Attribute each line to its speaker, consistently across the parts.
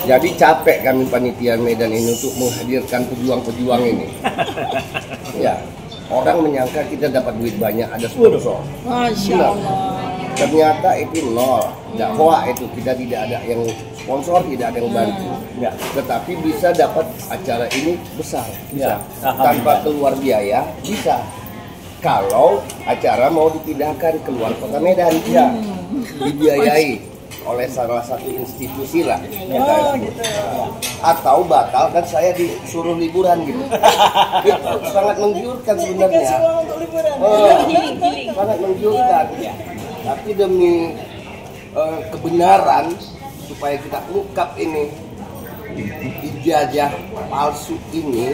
Speaker 1: Jadi capek kami panitia Medan ini untuk menghadirkan pejuang-pejuang ini. Ya, orang menyangka kita dapat duit banyak, ada sponsor.
Speaker 2: Masya Allah.
Speaker 1: Ternyata itu nol. Dakwah itu kita tidak ada yang sponsor, tidak ada yang bantu. Ya. Tetapi bisa dapat acara ini besar, bisa. Tanpa keluar biaya, bisa. Kalau acara mau dipindahkan keluar kota Medan, ya, dibiayai oleh salah satu institusi lah.
Speaker 2: Gitu.
Speaker 1: Atau batal kan saya disuruh liburan gitu. Itu sangat menggiurkan sebenarnya.
Speaker 2: Dikasih uang untuk liburan.
Speaker 1: Sangat menggiurkan. Tapi demi kebenaran supaya kita ungkap ini ijazah palsu ini,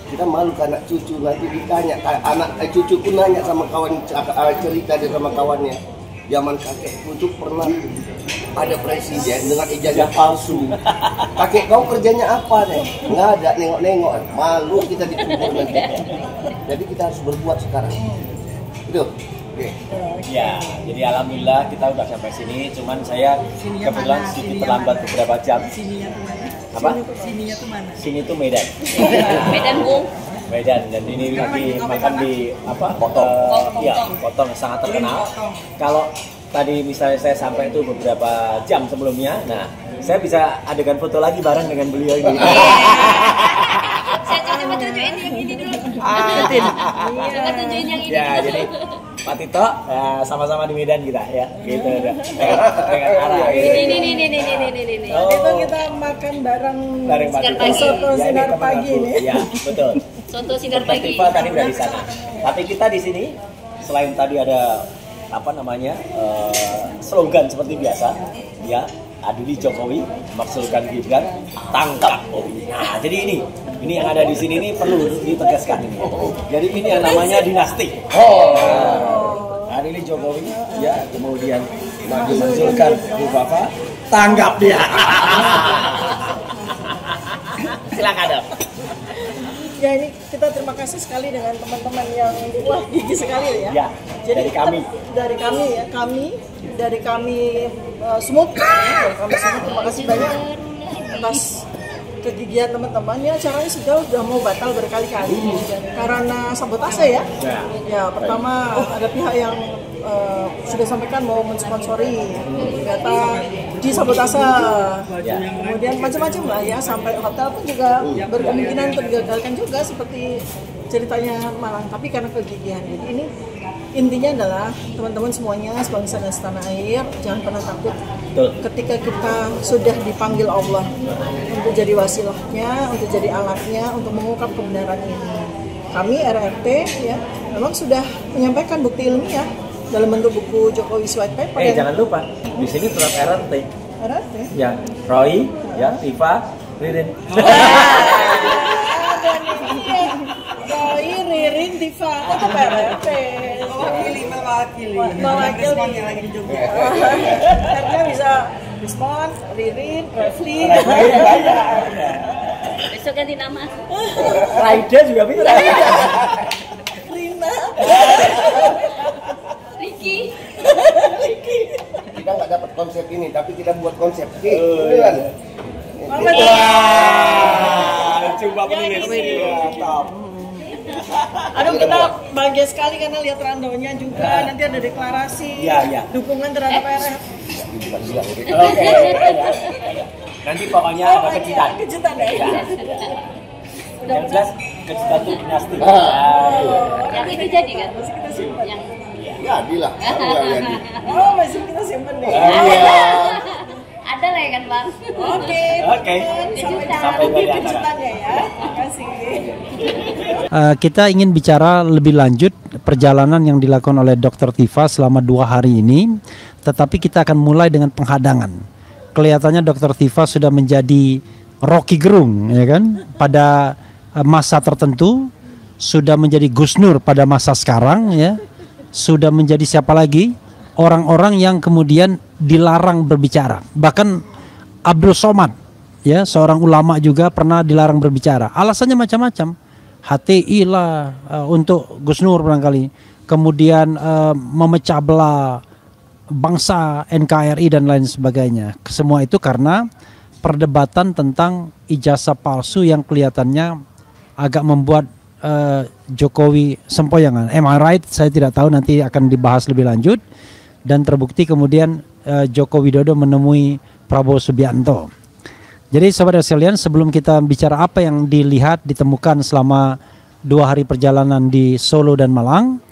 Speaker 1: kita malu ke anak cucu, nanti ditanya anak cucuku nanya sama kawan, cerita dia sama kawannya, zaman kakekku itu pernah ada presiden dengan ijazah palsu. Kakek kau kerjanya apa deh? Nggak ada, nengok-nengok, malu kita dikubur nanti. Jadi kita harus berbuat sekarang. Itu. Okay.
Speaker 3: Ya, jadi alhamdulillah kita udah sampai sini. Cuman saya kebetulan sedikit terlambat beberapa jam.
Speaker 2: Sininya tuh mana?
Speaker 3: Apa?
Speaker 2: Sininya tuh mana?
Speaker 3: Sini tuh Medan.
Speaker 4: Medan, Bung.
Speaker 3: Medan, dan ini lagi makan di apa? Potong sangat terkenal. Kalau tadi misalnya saya sampai itu beberapa jam sebelumnya, nah saya bisa adegan foto lagi bareng dengan beliau ini.
Speaker 4: Saya coba tunjukin yang ini dulu. Coba tunjukin yang ini.
Speaker 3: Ya, jadi Pak Tito, sama-sama di Medan kita ya, gitu udah. Dengan arah.
Speaker 4: Ini.
Speaker 2: Itu kita makan bareng
Speaker 3: Pak Tito.
Speaker 2: soto sinar pagi nih.
Speaker 3: Ya, betul.
Speaker 4: Soto sinar pagi.
Speaker 3: Festival tadi udah di sana. Tapi kita di sini selain tadi ada apa namanya slogan seperti biasa, ya, adili Jokowi, maksulkan Gibran, tangkap Bobi. Nah, jadi ini yang ada di sini ini perlu ditegaskan ini. Jadi ini yang namanya dinasti. Adili Jokowi, ya, kemudian maksulkan Bapak, tanggap dia. Silakan dong.
Speaker 2: Ya, ini kita terima kasih sekali dengan teman-teman yang wah gigi sekali ya.
Speaker 3: Ya,
Speaker 2: Jadi
Speaker 3: dari kami.
Speaker 2: Dari kami Smooth. Terima kasih banyak atas kegigihan teman-teman. Ya, acaranya sudah mau batal berkali-kali karena sabotase ya. Ya, pertama ada pihak yang sudah sampaikan mau mensponsori, ternyata disabotase. Kemudian macam-macam lah ya, sampai hotel pun juga berkemungkinan tergagalkan juga seperti ceritanya Malang. Tapi karena kegigihan, jadi ini intinya adalah teman-teman semuanya sebangsa dan setanah air, jangan pernah takut. Ketika kita sudah dipanggil Allah untuk jadi wasilahnya, untuk jadi alatnya, untuk mengungkap kebenaran ini. Kami RRT ya memang sudah menyampaikan bukti ilmiah dalam bentuk buku Jokowi White Paper.
Speaker 3: Jangan lupa di sini tetap RRT.
Speaker 2: RRT?
Speaker 3: Ya, Roy, ya, Tifa, Ririn.
Speaker 2: Roy, Ririn, Tifa, tetap RRT. Mewakili lagi juga. Karena bisa respon, Ririn, Refli.
Speaker 4: Besok ganti nama.
Speaker 3: Raida juga bisa.
Speaker 2: Rina.
Speaker 4: Ricky.
Speaker 1: Kita nggak dapat konsep ini, tapi kita buat konsep. Beneran.
Speaker 3: Coba penulis. Top.
Speaker 2: Aduh, kita bahagia sekali karena lihat randonya juga. Nanti ada deklarasi dukungan terhadap RRT.
Speaker 3: Oke. Nanti pokoknya ada kejutan.
Speaker 2: Kejutan ya.
Speaker 3: Yang jelas kejutan itu dinasti.
Speaker 4: Yang itu jadi kan?
Speaker 2: Kita simpan.
Speaker 4: Yang
Speaker 1: Jadilah.
Speaker 2: Oh, masih kita simpan deh.
Speaker 4: ada lah ya kan, Bang?
Speaker 2: Oke. Sampai
Speaker 3: dari
Speaker 2: kejutannya ya. Terima kasih.
Speaker 5: Kita ingin bicara lebih lanjut perjalanan yang dilakukan oleh Dr. Tifa selama 2 hari ini, tetapi kita akan mulai dengan penghadangan. Kelihatannya Dr. Tifa sudah menjadi Rocky Gerung, ya kan? Pada masa tertentu sudah menjadi Gus Nur pada masa sekarang, ya. Sudah menjadi siapa lagi? Orang-orang yang kemudian dilarang berbicara. Bahkan Abdul Somad, ya, seorang ulama juga pernah dilarang berbicara. Alasannya macam-macam. HTI lah untuk Gus Nur barangkali. Kemudian memecah belah bangsa, NKRI dan lain sebagainya. Semua itu karena perdebatan tentang ijazah palsu yang kelihatannya agak membuat Jokowi sempoyongan. Am I right? Saya tidak tahu, nanti akan dibahas lebih lanjut. Dan terbukti kemudian Joko Widodo menemui Prabowo Subianto. Jadi sahabat sekalian, sebelum kita bicara apa yang dilihat, ditemukan selama 2 hari perjalanan di Solo dan Malang,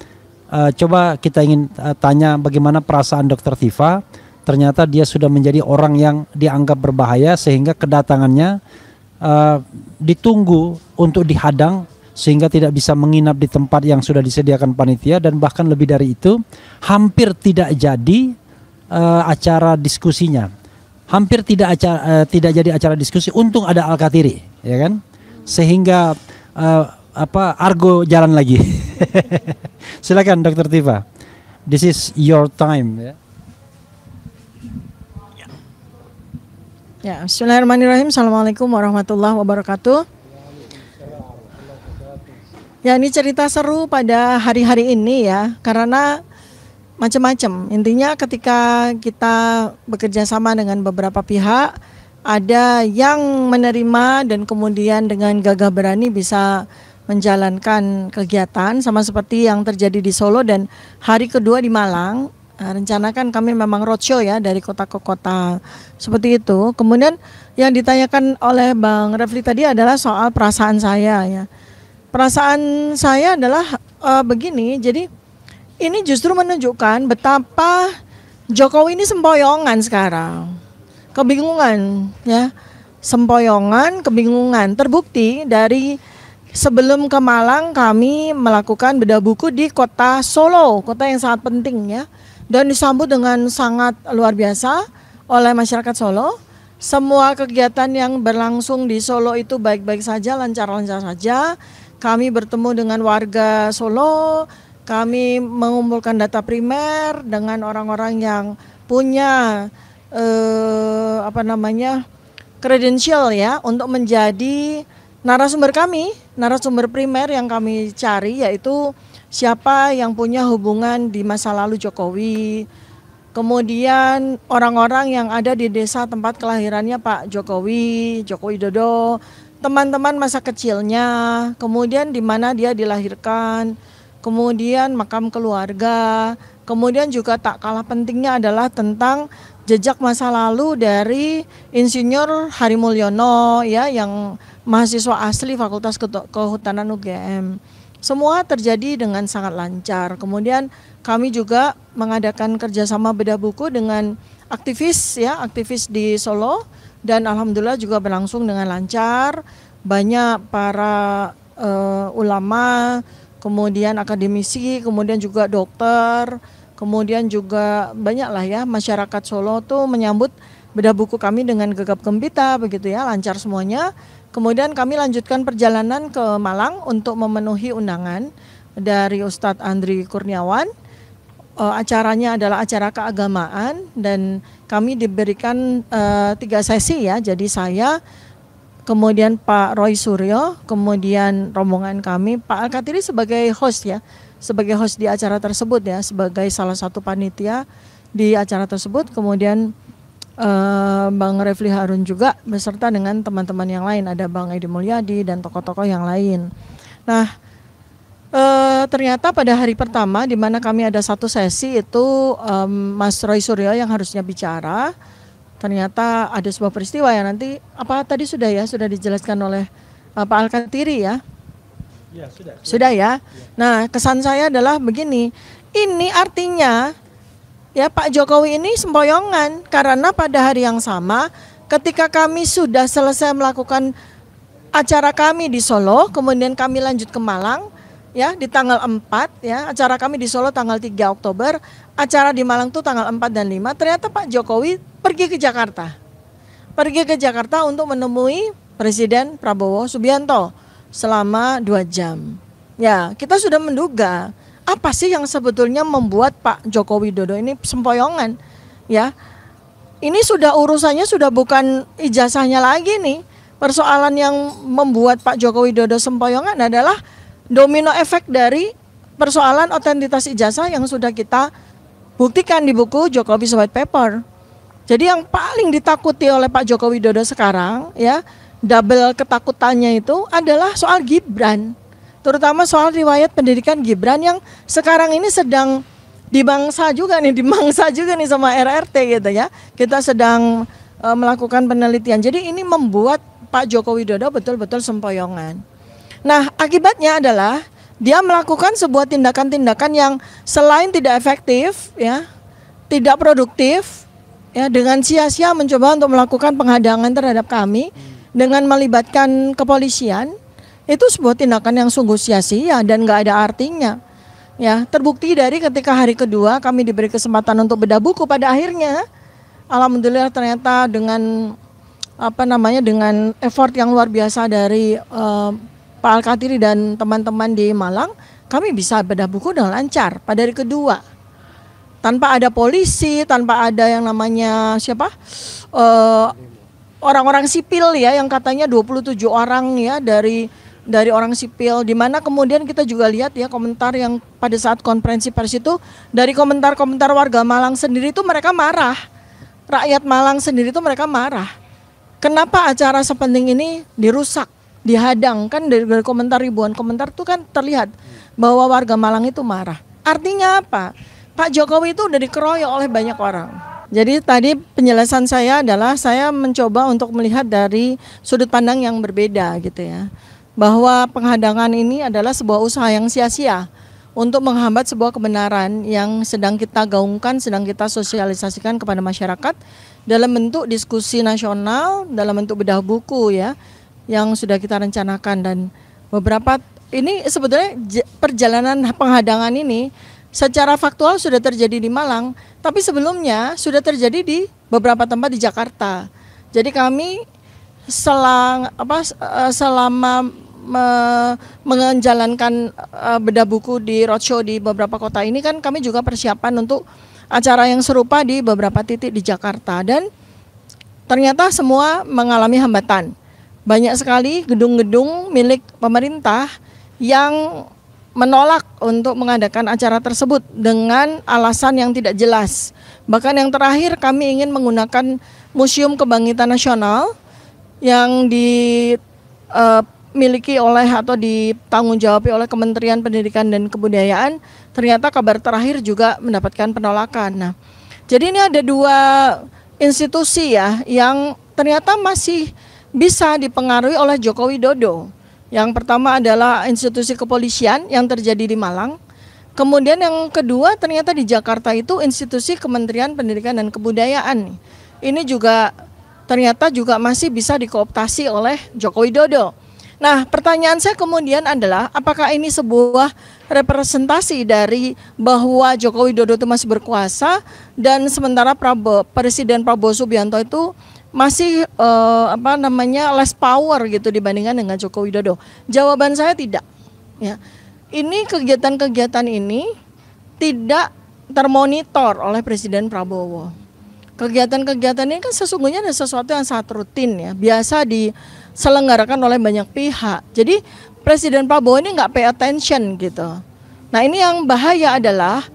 Speaker 5: coba kita ingin tanya bagaimana perasaan Dr. Tifa. Ternyata dia sudah menjadi orang yang dianggap berbahaya sehingga kedatangannya ditunggu untuk dihadang sehingga tidak bisa menginap di tempat yang sudah disediakan panitia, dan bahkan lebih dari itu hampir tidak jadi acara diskusinya, hampir tidak jadi acara diskusi. Untung ada Al-Katiri, ya kan, sehingga Argo jalan lagi. Silakan Dr. Tifa, this is your time ya.
Speaker 2: Ya, bismillahirrahmanirrahim. Assalamualaikum warahmatullahi wabarakatuh. Ya, ini cerita seru pada hari-hari ini ya, karena macam-macam. Intinya ketika kita bekerja sama dengan beberapa pihak, ada yang menerima dan kemudian dengan gagah berani bisa menjalankan kegiatan, sama seperti yang terjadi di Solo dan hari kedua di Malang. Rencana kan kami memang roadshow ya, dari kota ke kota seperti itu. Kemudian yang ditanyakan oleh Bang Refli tadi adalah soal perasaan saya ya. Perasaan saya adalah begini, jadi ini justru menunjukkan betapa Jokowi ini sempoyongan sekarang. Kebingungan ya, sempoyongan, kebingungan. Terbukti dari sebelum ke Malang kami melakukan bedah buku di kota Solo, kota yang sangat penting ya. Dan disambut dengan sangat luar biasa oleh masyarakat Solo. Semua kegiatan yang berlangsung di Solo itu baik-baik saja, lancar-lancar saja. Kami bertemu dengan warga Solo, kami mengumpulkan data primer dengan orang-orang yang punya kredensial ya untuk menjadi narasumber kami, narasumber primer yang kami cari, yaitu siapa yang punya hubungan di masa lalu Jokowi. Kemudian orang-orang yang ada di desa tempat kelahirannya Pak Jokowi, Joko Widodo, teman-teman masa kecilnya, kemudian di mana dia dilahirkan, kemudian makam keluarga, kemudian juga tak kalah pentingnya adalah tentang jejak masa lalu dari Insinyur Hari Mulyono ya, yang mahasiswa asli Fakultas Kehutanan UGM. Semua terjadi dengan sangat lancar. Kemudian kami juga mengadakan kerjasama bedah buku dengan aktivis ya, aktivis di Solo, dan alhamdulillah juga berlangsung dengan lancar. Banyak para ulama, kemudian akademisi, kemudian juga dokter, kemudian juga banyaklah ya masyarakat Solo tuh menyambut bedah buku kami dengan gegap gempita begitu ya, lancar semuanya. Kemudian kami lanjutkan perjalanan ke Malang untuk memenuhi undangan dari Ustadz Andri Kurniawan. Acaranya adalah acara keagamaan dan kami diberikan 3 sesi ya. Jadi saya, kemudian Pak Roy Suryo, kemudian rombongan kami, Pak Al-Katiri sebagai host ya, sebagai host di acara tersebut ya, sebagai salah satu panitia di acara tersebut. Kemudian Bang Refli Harun juga beserta dengan teman-teman yang lain, ada Bang Edi Mulyadi dan tokoh-tokoh yang lain. Nah, ternyata pada hari pertama di mana kami ada 1 sesi itu Mas Roy Suryo yang harusnya bicara, ternyata ada sebuah peristiwa yang nanti tadi sudah dijelaskan oleh Pak Al-Katiri ya. Ya, sudah ya. Nah, kesan saya adalah begini, ini artinya ya Pak Jokowi ini sempoyongan, karena pada hari yang sama ketika kami sudah selesai melakukan acara kami di Solo, kemudian kami lanjut ke Malang ya di tanggal 4 ya, acara kami di Solo tanggal 3 Oktober, acara di Malang tuh tanggal 4 dan 5, ternyata Pak Jokowi pergi ke Jakarta. Pergi ke Jakarta untuk menemui Presiden Prabowo Subianto selama 2 jam. Ya, kita sudah menduga apa sih yang sebetulnya membuat Pak Joko Widodo ini sempoyongan ya. Ini sudah urusannya sudah bukan ijazahnya lagi nih. Persoalan yang membuat Pak Joko Widodo sempoyongan adalah domino efek dari persoalan otentitas ijazah yang sudah kita buktikan di buku Jokowi's White Paper. Jadi yang paling ditakuti oleh Pak Joko Widodo sekarang ya, double ketakutannya itu adalah soal Gibran. Terutama soal riwayat pendidikan Gibran yang sekarang ini sedang dimangsa juga nih sama RRT gitu ya. Kita sedang melakukan penelitian. Jadi ini membuat Pak Joko Widodo betul-betul sempoyongan. Nah, akibatnya adalah dia melakukan sebuah tindakan-tindakan yang selain tidak efektif ya, tidak produktif ya, dengan sia-sia mencoba untuk melakukan penghadangan terhadap kami dengan melibatkan kepolisian. Itu sebuah tindakan yang sungguh sia-sia dan nggak ada artinya. Ya, terbukti dari ketika hari kedua kami diberi kesempatan untuk bedah buku, pada akhirnya alhamdulillah ternyata dengan dengan effort yang luar biasa dari Pak Al-Katiri dan teman-teman di Malang, kami bisa bedah buku dengan lancar pada hari kedua. Tanpa ada polisi, tanpa ada yang namanya orang-orang sipil ya, yang katanya 27 orang ya dari orang sipil, di mana kemudian kita juga lihat ya komentar yang pada saat konferensi pers itu, dari komentar-komentar warga Malang sendiri itu mereka marah. Rakyat Malang sendiri itu mereka marah. Kenapa acara sepenting ini dirusak, dihadang? Kan dari komentar, ribuan komentar itu kan terlihat bahwa warga Malang itu marah. Artinya apa? Pak Jokowi itu udah dikeroyok oleh banyak orang. Jadi tadi penjelasan saya adalah saya mencoba untuk melihat dari sudut pandang yang berbeda gitu ya. Bahwa penghadangan ini adalah sebuah usaha yang sia-sia untuk menghambat sebuah kebenaran yang sedang kita gaungkan, sedang kita sosialisasikan kepada masyarakat dalam bentuk diskusi nasional, dalam bentuk bedah buku ya, yang sudah kita rencanakan. Dan beberapa ini sebetulnya perjalanan penghadangan ini secara faktual sudah terjadi di Malang, tapi sebelumnya sudah terjadi di beberapa tempat di Jakarta. Jadi kami selama menjalankan bedah buku di roadshow di beberapa kota ini kan kami juga persiapan untuk acara yang serupa di beberapa titik di Jakarta, dan ternyata semua mengalami hambatan. Banyak sekali gedung-gedung milik pemerintah yang menolak untuk mengadakan acara tersebut dengan alasan yang tidak jelas. Bahkan yang terakhir kami ingin menggunakan Museum Kebangkitan Nasional yang dimiliki oleh atau ditanggung-jawabi oleh Kementerian Pendidikan dan Kebudayaan. Ternyata kabar terakhir juga mendapatkan penolakan. Nah, jadi ini ada dua institusi ya yang ternyata masih bisa dipengaruhi oleh Joko Widodo. Yang pertama adalah institusi kepolisian yang terjadi di Malang. Kemudian yang kedua ternyata di Jakarta itu institusi Kementerian Pendidikan dan Kebudayaan. Ini juga ternyata juga masih bisa dikooptasi oleh Joko Widodo. Nah, pertanyaan saya kemudian adalah apakah ini sebuah representasi dari bahwa Joko Widodo itu masih berkuasa dan sementara Presiden Prabowo Subianto itu masih less power gitu dibandingkan dengan Joko Widodo? Jawaban saya tidak. Ya, ini kegiatan-kegiatan ini tidak termonitor oleh Presiden Prabowo. Kegiatan-kegiatan ini kan sesungguhnya ada sesuatu yang sangat rutin ya, biasa diselenggarakan oleh banyak pihak. Jadi Presiden Prabowo ini nggak pay attention gitu. Nah, ini yang bahaya adalah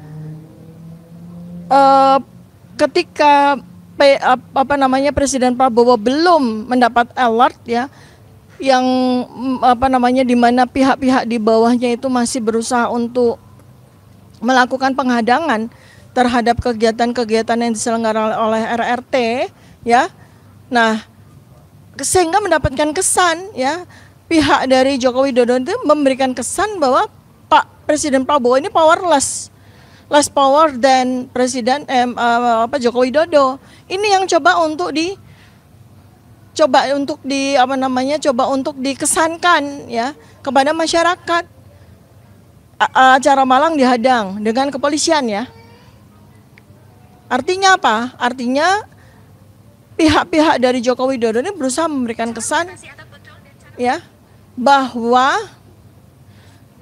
Speaker 2: ketika Presiden Prabowo belum mendapat alert ya, yang di mana pihak-pihak di bawahnya itu masih berusaha untuk melakukan penghadangan terhadap kegiatan-kegiatan yang diselenggarakan oleh RRT ya. Nah, sehingga mendapatkan kesan ya, pihak dari Joko Widodo itu memberikan kesan bahwa Pak Presiden Prabowo ini powerless, less power than Presiden Joko Widodo. Ini yang coba untuk dikesankan ya kepada masyarakat. Acara Malang dihadang dengan kepolisian ya. Artinya apa? Artinya pihak-pihak dari Joko Widodo ini berusaha memberikan kesan ya bahwa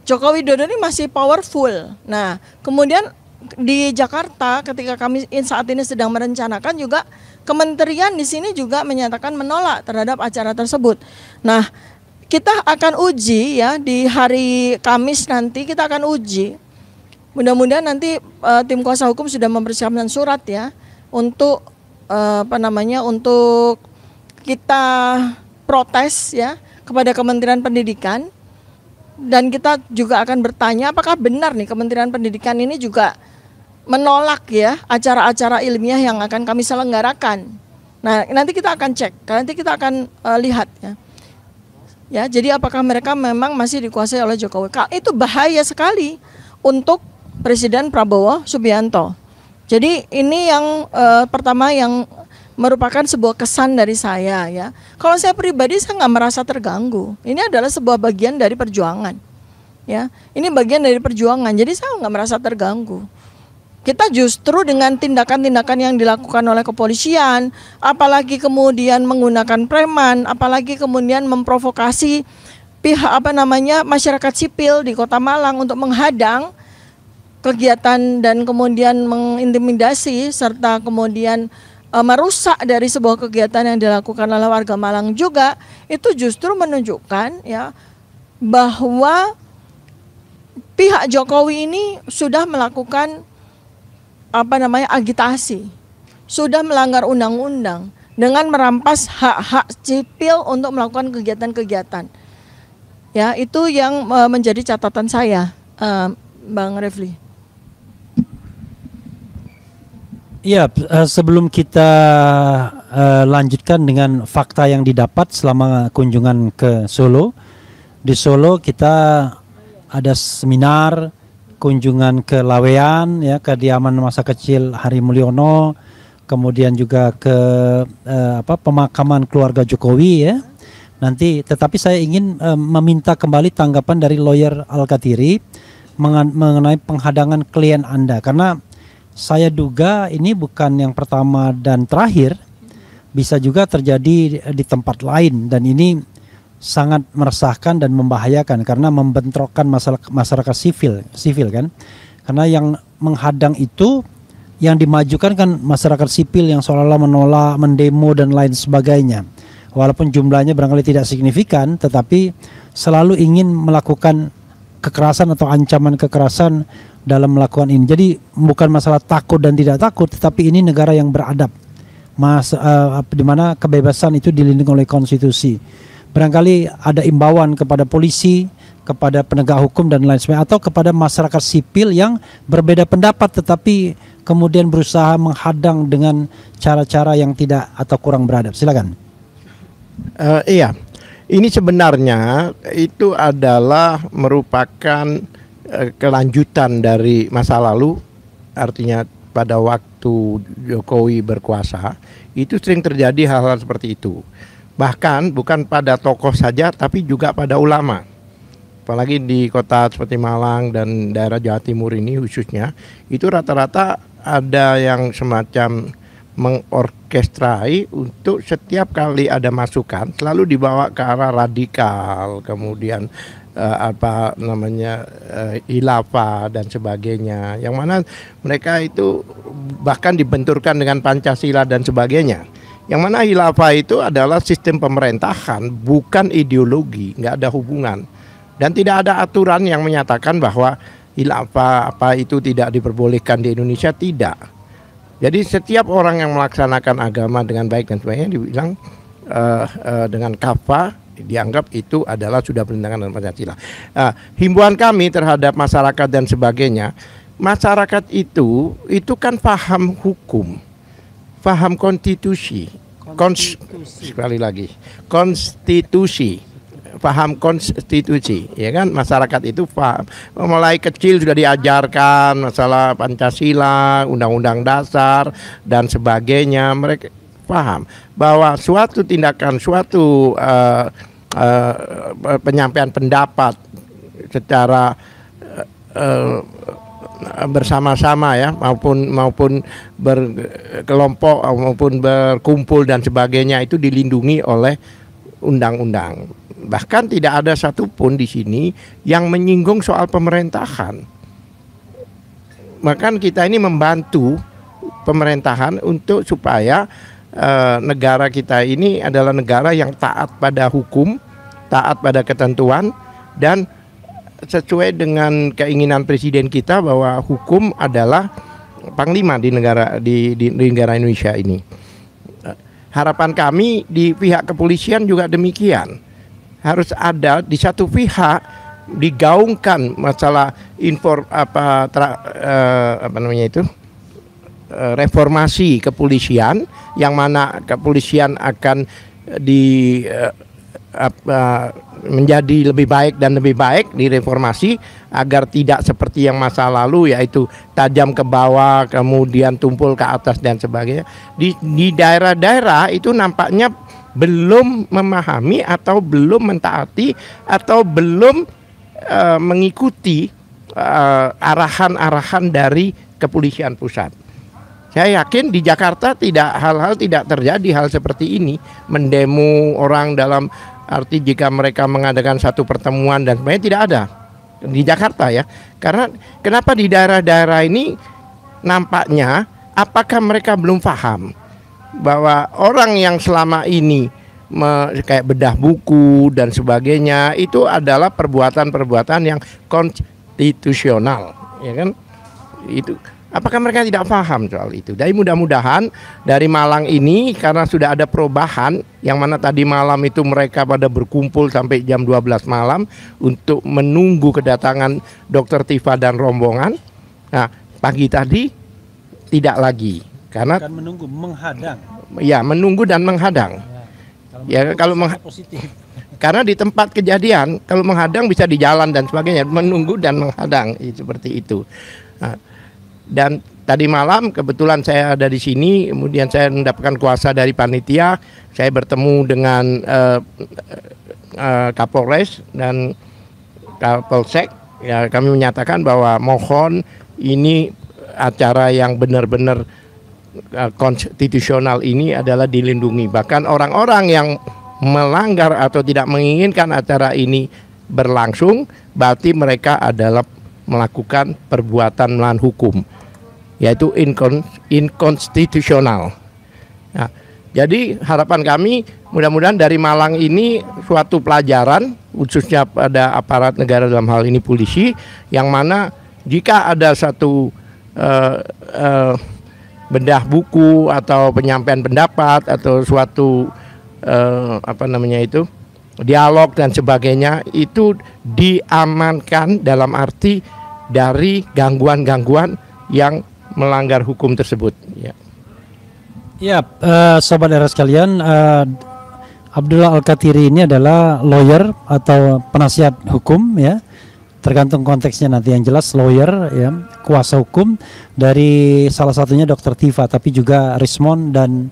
Speaker 2: Joko Widodo ini masih powerful. Nah, kemudian di Jakarta ketika kami saat ini sedang merencanakan juga kementerian di sini juga menyatakan menolak terhadap acara tersebut. Nah, kita akan uji ya di hari Kamis nanti, kita akan uji. Mudah-mudahan nanti tim kuasa hukum sudah mempersiapkan surat ya untuk untuk kita protes ya kepada Kementerian Pendidikan, dan kita juga akan bertanya apakah benar nih Kementerian Pendidikan ini juga menolak ya acara-acara ilmiah yang akan kami selenggarakan. Nah, nanti kita akan cek, nanti kita akan lihat ya. Ya, jadi apakah mereka memang masih dikuasai oleh Jokowi? Itu bahaya sekali untuk Presiden Prabowo Subianto. Jadi ini yang pertama yang merupakan sebuah kesan dari saya ya. Kalau saya pribadi saya nggak merasa terganggu. Ini adalah sebuah bagian dari perjuangan. Ya, ini bagian dari perjuangan. Jadi saya nggak merasa terganggu. Kita justru dengan tindakan-tindakan yang dilakukan oleh kepolisian, apalagi kemudian menggunakan preman, apalagi kemudian memprovokasi pihak masyarakat sipil di Kota Malang untuk menghadang kegiatan dan kemudian mengintimidasi serta kemudian merusak dari sebuah kegiatan yang dilakukan oleh warga Malang juga, itu justru menunjukkan ya bahwa pihak Jokowi ini sudah melakukan agitasi, sudah melanggar undang-undang dengan merampas hak-hak sipil untuk melakukan kegiatan-kegiatan. Ya, itu yang menjadi catatan saya, Bang Refli.
Speaker 5: Iya, sebelum kita lanjutkan dengan fakta yang didapat selama kunjungan ke Solo. Di Solo kita ada seminar, kunjungan ke Lawean ya, kediaman masa kecil Hari Mulyono, kemudian juga ke pemakaman keluarga Jokowi ya. Nanti tetapi saya ingin meminta kembali tanggapan dari lawyer Al-Katiri mengenai penghadangan klien Anda, karena saya duga ini bukan yang pertama dan terakhir, bisa juga terjadi di tempat lain, dan ini sangat meresahkan dan membahayakan karena membentrokkan masyarakat sivil kan, karena yang menghadang itu yang dimajukan kan masyarakat sipil yang seolah-olah menolak, mendemo dan lain sebagainya, walaupun jumlahnya barangkali tidak signifikan, tetapi selalu ingin melakukan kekerasan atau ancaman kekerasan dalam melakukan ini. Jadi bukan masalah takut dan tidak takut, tetapi ini negara yang beradab, di mana kebebasan itu dilindungi oleh konstitusi. Barangkali ada imbauan kepada polisi, kepada penegak hukum dan lain sebagainya, atau kepada masyarakat sipil yang berbeda pendapat tetapi kemudian berusaha menghadang dengan cara-cara yang tidak atau kurang beradab. Silakan.
Speaker 6: Iya, ini sebenarnya itu adalah merupakan kelanjutan dari masa lalu, artinya pada waktu Jokowi berkuasa itu sering terjadi hal-hal seperti itu. Bahkan bukan pada tokoh saja, tapi juga pada ulama. Apalagi di kota seperti Malang dan daerah Jawa Timur ini khususnya, itu rata-rata ada yang semacam mengorkestrai untuk setiap kali ada masukan selalu dibawa ke arah radikal, kemudian khilafah dan sebagainya. Yang mana mereka itu bahkan dibenturkan dengan Pancasila dan sebagainya. Yang mana khilafah itu adalah sistem pemerintahan, bukan ideologi, nggak ada hubungan. Dan tidak ada aturan yang menyatakan bahwa khilafah apa itu tidak diperbolehkan di Indonesia, tidak. Jadi setiap orang yang melaksanakan agama dengan baik dan sebagainya dibilang dengan kafah, dianggap itu adalah sudah bertentangan dengan Pancasila. Himbauan kami terhadap masyarakat dan sebagainya, masyarakat itu kan paham hukum, paham konstitusi, konstitusi, paham konstitusi, ya kan? Masyarakat itu paham, mulai kecil sudah diajarkan masalah Pancasila, Undang-Undang Dasar dan sebagainya. Mereka paham bahwa suatu tindakan, suatu penyampaian pendapat secara bersama-sama ya, maupun berkelompok maupun berkumpul dan sebagainya itu dilindungi oleh undang-undang. Bahkan tidak ada satupun di sini yang menyinggung soal pemerintahan. Bahkan kita ini membantu pemerintahan untuk supaya negara kita ini adalah negara yang taat pada hukum, taat pada ketentuan, dan sesuai dengan keinginan presiden kita bahwa hukum adalah panglima di negara Indonesia ini. harapan kami di pihak kepolisian juga demikian. Harus ada di satu pihak digaungkan masalah reformasi kepolisian, yang mana kepolisian akan menjadi lebih baik dan lebih baik direformasi agar tidak seperti yang masa lalu, yaitu tajam ke bawah kemudian tumpul ke atas dan sebagainya. Di daerah-daerah itu nampaknya belum memahami atau belum mentaati atau belum mengikuti arahan-arahan dari kepolisian pusat. Saya yakin di Jakarta hal-hal tidak terjadi hal seperti ini, mendemo orang dalam arti jika mereka mengadakan satu pertemuan dan sebagainya, tidak ada di Jakarta ya. Karena kenapa di daerah-daerah ini nampaknya apakah mereka belum paham bahwa orang yang selama ini kayak bedah buku dan sebagainya itu adalah perbuatan-perbuatan yang konstitusional, ya kan? Itu apakah mereka tidak paham soal itu? Jadi mudah-mudahan dari Malang ini, karena sudah ada perubahan, yang mana tadi malam itu mereka pada berkumpul sampai jam 12 malam untuk menunggu kedatangan Dr. Tifa dan rombongan. Nah, pagi tadi tidak lagi, karena
Speaker 5: akan menunggu, menghadang.
Speaker 6: Ya, menunggu dan menghadang. Ya, kalau positif. Karena di tempat kejadian, kalau menghadang bisa di jalan dan sebagainya, menunggu dan menghadang seperti itu. Nah, dan tadi malam kebetulan saya ada di sini, kemudian saya mendapatkan kuasa dari panitia, saya bertemu dengan Kapolres dan Kapolsek. Ya, kami menyatakan bahwa mohon ini acara yang benar-benar konstitusional ini adalah dilindungi. Bahkan orang-orang yang melanggar atau tidak menginginkan acara ini berlangsung, berarti mereka adalah melakukan perbuatan melawan hukum, yaitu inkonstitusional. Nah, jadi harapan kami mudah-mudahan dari Malang ini suatu pelajaran khususnya pada aparat negara, dalam hal ini polisi, yang mana jika ada satu bedah buku atau penyampaian pendapat atau suatu dialog dan sebagainya, itu diamankan dalam arti dari gangguan-gangguan yang melanggar hukum tersebut. Ya,
Speaker 5: ya sobat era sekalian, Abdullah Al-Katiri ini adalah lawyer atau penasihat hukum, ya. Tergantung konteksnya nanti, yang jelas lawyer, ya, kuasa hukum dari salah satunya Dr. Tifa, tapi juga Rismond dan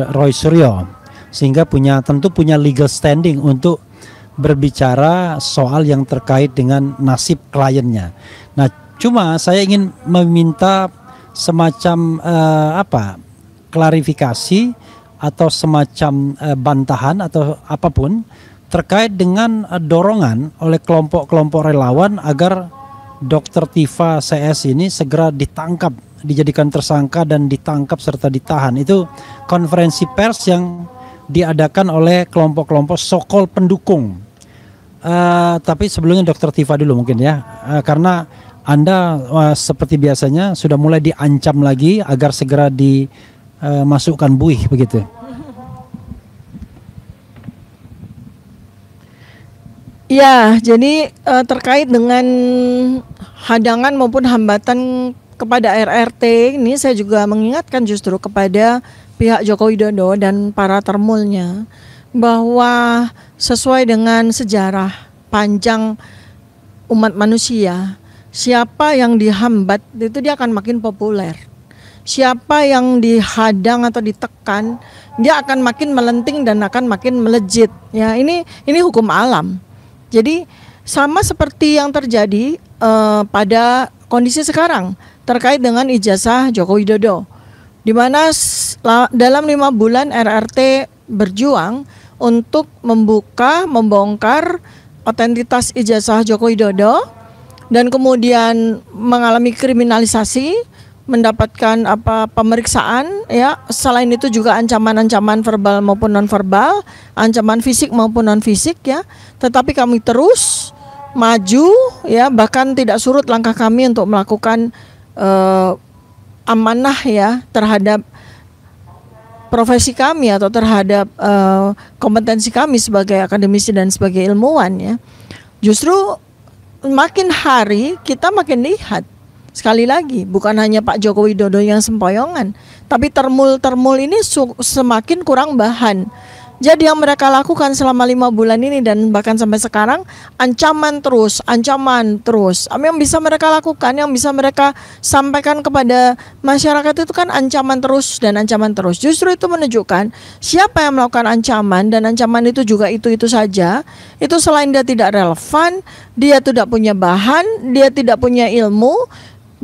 Speaker 5: Roy Suryo, sehingga tentu punya legal standing untuk berbicara soal yang terkait dengan nasib kliennya. Nah, cuma saya ingin meminta semacam klarifikasi atau semacam bantahan atau apapun terkait dengan dorongan oleh kelompok-kelompok relawan agar Dr. Tifa CS ini segera ditangkap, dijadikan tersangka dan ditangkap serta ditahan. Itu konferensi pers yang diadakan oleh kelompok-kelompok sokol pendukung. Tapi sebelumnya Dr. Tifa dulu mungkin ya, karena Anda seperti biasanya sudah mulai diancam lagi agar segera dimasukkan buih begitu.
Speaker 2: Ya, jadi terkait dengan hadangan maupun hambatan kepada RRT ini, saya juga mengingatkan justru kepada pihak Joko Widodo dan para termulnya bahwa sesuai dengan sejarah panjang umat manusia, siapa yang dihambat itu dia akan makin populer. Siapa yang dihadang atau ditekan, dia akan makin melenting dan akan makin melejit. Ya, ini hukum alam. Jadi sama seperti yang terjadi pada kondisi sekarang terkait dengan ijazah Joko Widodo, di mana dalam 5 bulan RRT berjuang untuk membongkar otentitas ijazah Joko Widodo dan kemudian mengalami kriminalisasi, mendapatkan pemeriksaan, ya. Selain itu juga ancaman-ancaman verbal maupun non-verbal, ancaman fisik maupun non-fisik, ya. Tetapi kami terus maju, ya, bahkan tidak surut langkah kami untuk melakukan amanah, ya, terhadap profesi kami atau terhadap kompetensi kami sebagai akademisi dan sebagai ilmuwan ya, justru makin hari kita makin lihat, sekali lagi bukan hanya Pak Joko Widodo yang sempoyongan, tapi termul ini semakin kurang bahan. Jadi yang mereka lakukan selama 5 bulan ini dan bahkan sampai sekarang, ancaman terus. Apa yang bisa mereka lakukan, yang bisa mereka sampaikan kepada masyarakat itu kan ancaman terus dan ancaman terus. Justru itu menunjukkan siapa yang melakukan ancaman, dan ancaman itu juga itu saja. Itu selain dia tidak relevan, dia tidak punya bahan, dia tidak punya ilmu,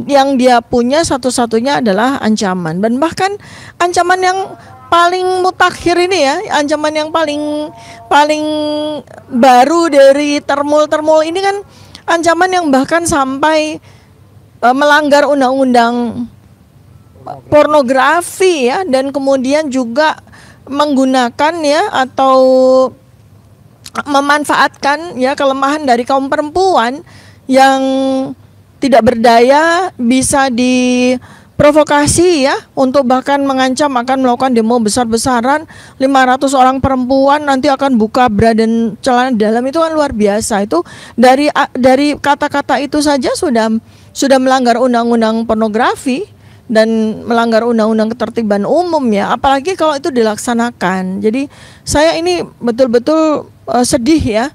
Speaker 2: yang dia punya satu-satunya adalah ancaman. Dan bahkan ancaman yang paling mutakhir ini ya, ancaman yang paling baru dari termul ini kan ancaman yang bahkan sampai melanggar undang-undang pornografi ya, dan kemudian juga menggunakan ya atau memanfaatkan ya kelemahan dari kaum perempuan yang tidak berdaya, bisa diprovokasi ya untuk bahkan mengancam akan melakukan demo besar-besaran. 500 orang perempuan nanti akan buka bra dan celana dalam, itu kan luar biasa. Itu dari kata-kata itu saja sudah melanggar undang-undang pornografi dan melanggar undang-undang ketertiban umum ya, apalagi kalau itu dilaksanakan. Jadi saya ini betul-betul sedih ya.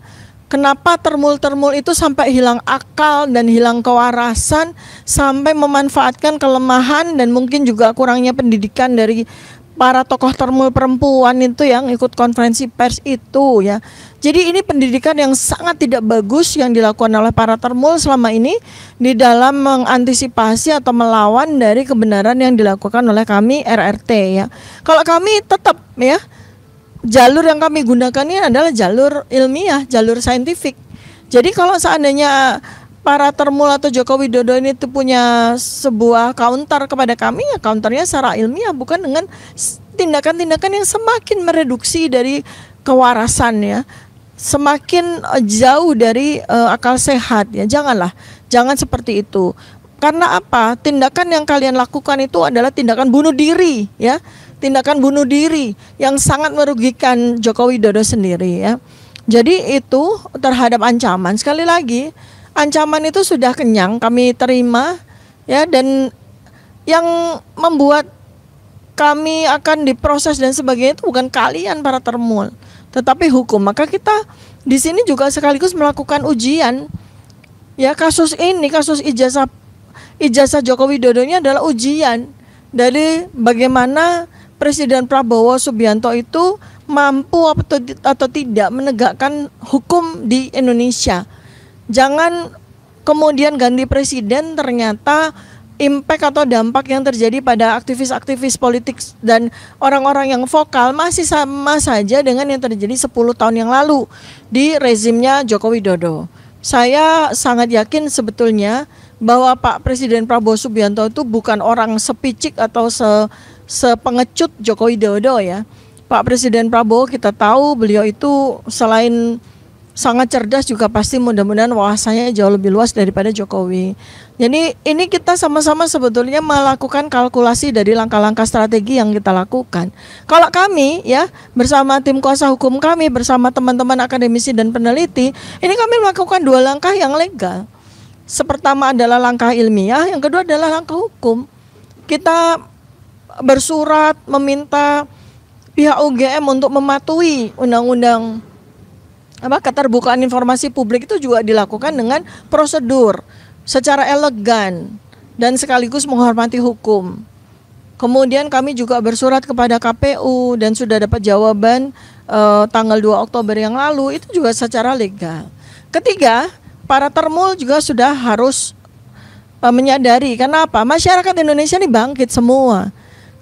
Speaker 2: Kenapa termul itu sampai hilang akal dan hilang kewarasan, sampai memanfaatkan kelemahan dan mungkin juga kurangnya pendidikan dari para tokoh termul perempuan itu yang ikut konferensi pers itu ya. Jadi ini pendidikan yang sangat tidak bagus yang dilakukan oleh para termul selama ini di dalam mengantisipasi atau melawan dari kebenaran yang dilakukan oleh kami RRT ya. Kalau kami tetap ya, jalur yang kami gunakan ini adalah jalur ilmiah, jalur saintifik. Jadi kalau seandainya para termul atau Joko Widodo ini tuh punya sebuah counter kepada kami, ya counternya secara ilmiah, bukan dengan tindakan-tindakan yang semakin mereduksi dari kewarasan ya, semakin jauh dari akal sehat ya. Jangan seperti itu. Karena apa? Tindakan yang kalian lakukan itu adalah tindakan bunuh diri ya. Tindakan bunuh diri yang sangat merugikan Joko Widodo sendiri ya. Jadi itu terhadap ancaman, sekali lagi ancaman itu sudah kenyang kami terima ya, dan yang membuat kami akan diproses dan sebagainya itu bukan kalian para termul, tetapi hukum. Maka kita di sini juga sekaligus melakukan ujian ya. Kasus ini, kasus ijazah Joko Widodo ini adalah ujian dari bagaimana Presiden Prabowo Subianto itu mampu atau tidak menegakkan hukum di Indonesia. Jangan kemudian ganti presiden ternyata impact atau dampak yang terjadi pada aktivis-aktivis politik dan orang-orang yang vokal masih sama saja dengan yang terjadi 10 tahun yang lalu di rezimnya Joko Widodo. Saya sangat yakin sebetulnya bahwa Pak Presiden Prabowo Subianto itu bukan orang sepicik atau sepengecut Joko Widodo ya. Pak Presiden Prabowo kita tahu beliau itu selain sangat cerdas juga pasti mudah-mudahan wawasannya jauh lebih luas daripada Jokowi. Jadi ini kita sama-sama sebetulnya melakukan kalkulasi dari langkah-langkah strategi yang kita lakukan. Kalau kami ya bersama tim kuasa hukum kami, bersama teman-teman akademisi dan peneliti, ini kami melakukan 2 langkah yang legal. Pertama adalah langkah ilmiah, yang kedua adalah langkah hukum. Kita bersurat meminta pihak UGM untuk mematuhi undang-undang keterbukaan informasi publik, itu juga dilakukan dengan prosedur secara elegan dan sekaligus menghormati hukum. Kemudian kami juga bersurat kepada KPU dan sudah dapat jawaban tanggal 2 Oktober yang lalu, itu juga secara legal. Ketiga, para termul juga sudah harus menyadari, kenapa masyarakat Indonesia ini bangkit semua.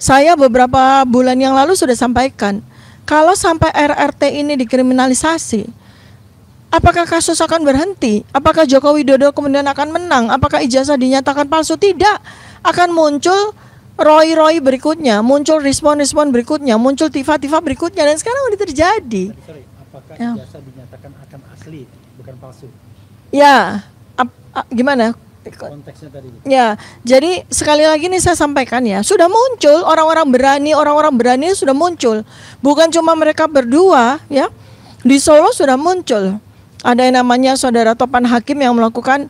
Speaker 2: Saya beberapa bulan yang lalu sudah sampaikan, kalau sampai RRT ini dikriminalisasi, apakah kasus akan berhenti? Apakah Joko Widodo kemudian akan menang? Apakah ijazah dinyatakan palsu? Tidak. Akan muncul ROI berikutnya, muncul respon berikutnya, muncul tifa berikutnya, dan sekarang sudah terjadi.
Speaker 5: Apakah ijazah dinyatakan akan asli, bukan palsu?
Speaker 2: Ya, gimana?
Speaker 5: konteksnya tadi.
Speaker 2: Ya, jadi sekali lagi nih saya sampaikan ya, sudah muncul orang-orang berani sudah muncul. Bukan cuma mereka berdua ya. Di Solo sudah muncul. Ada yang namanya Saudara Topan Hakim yang melakukan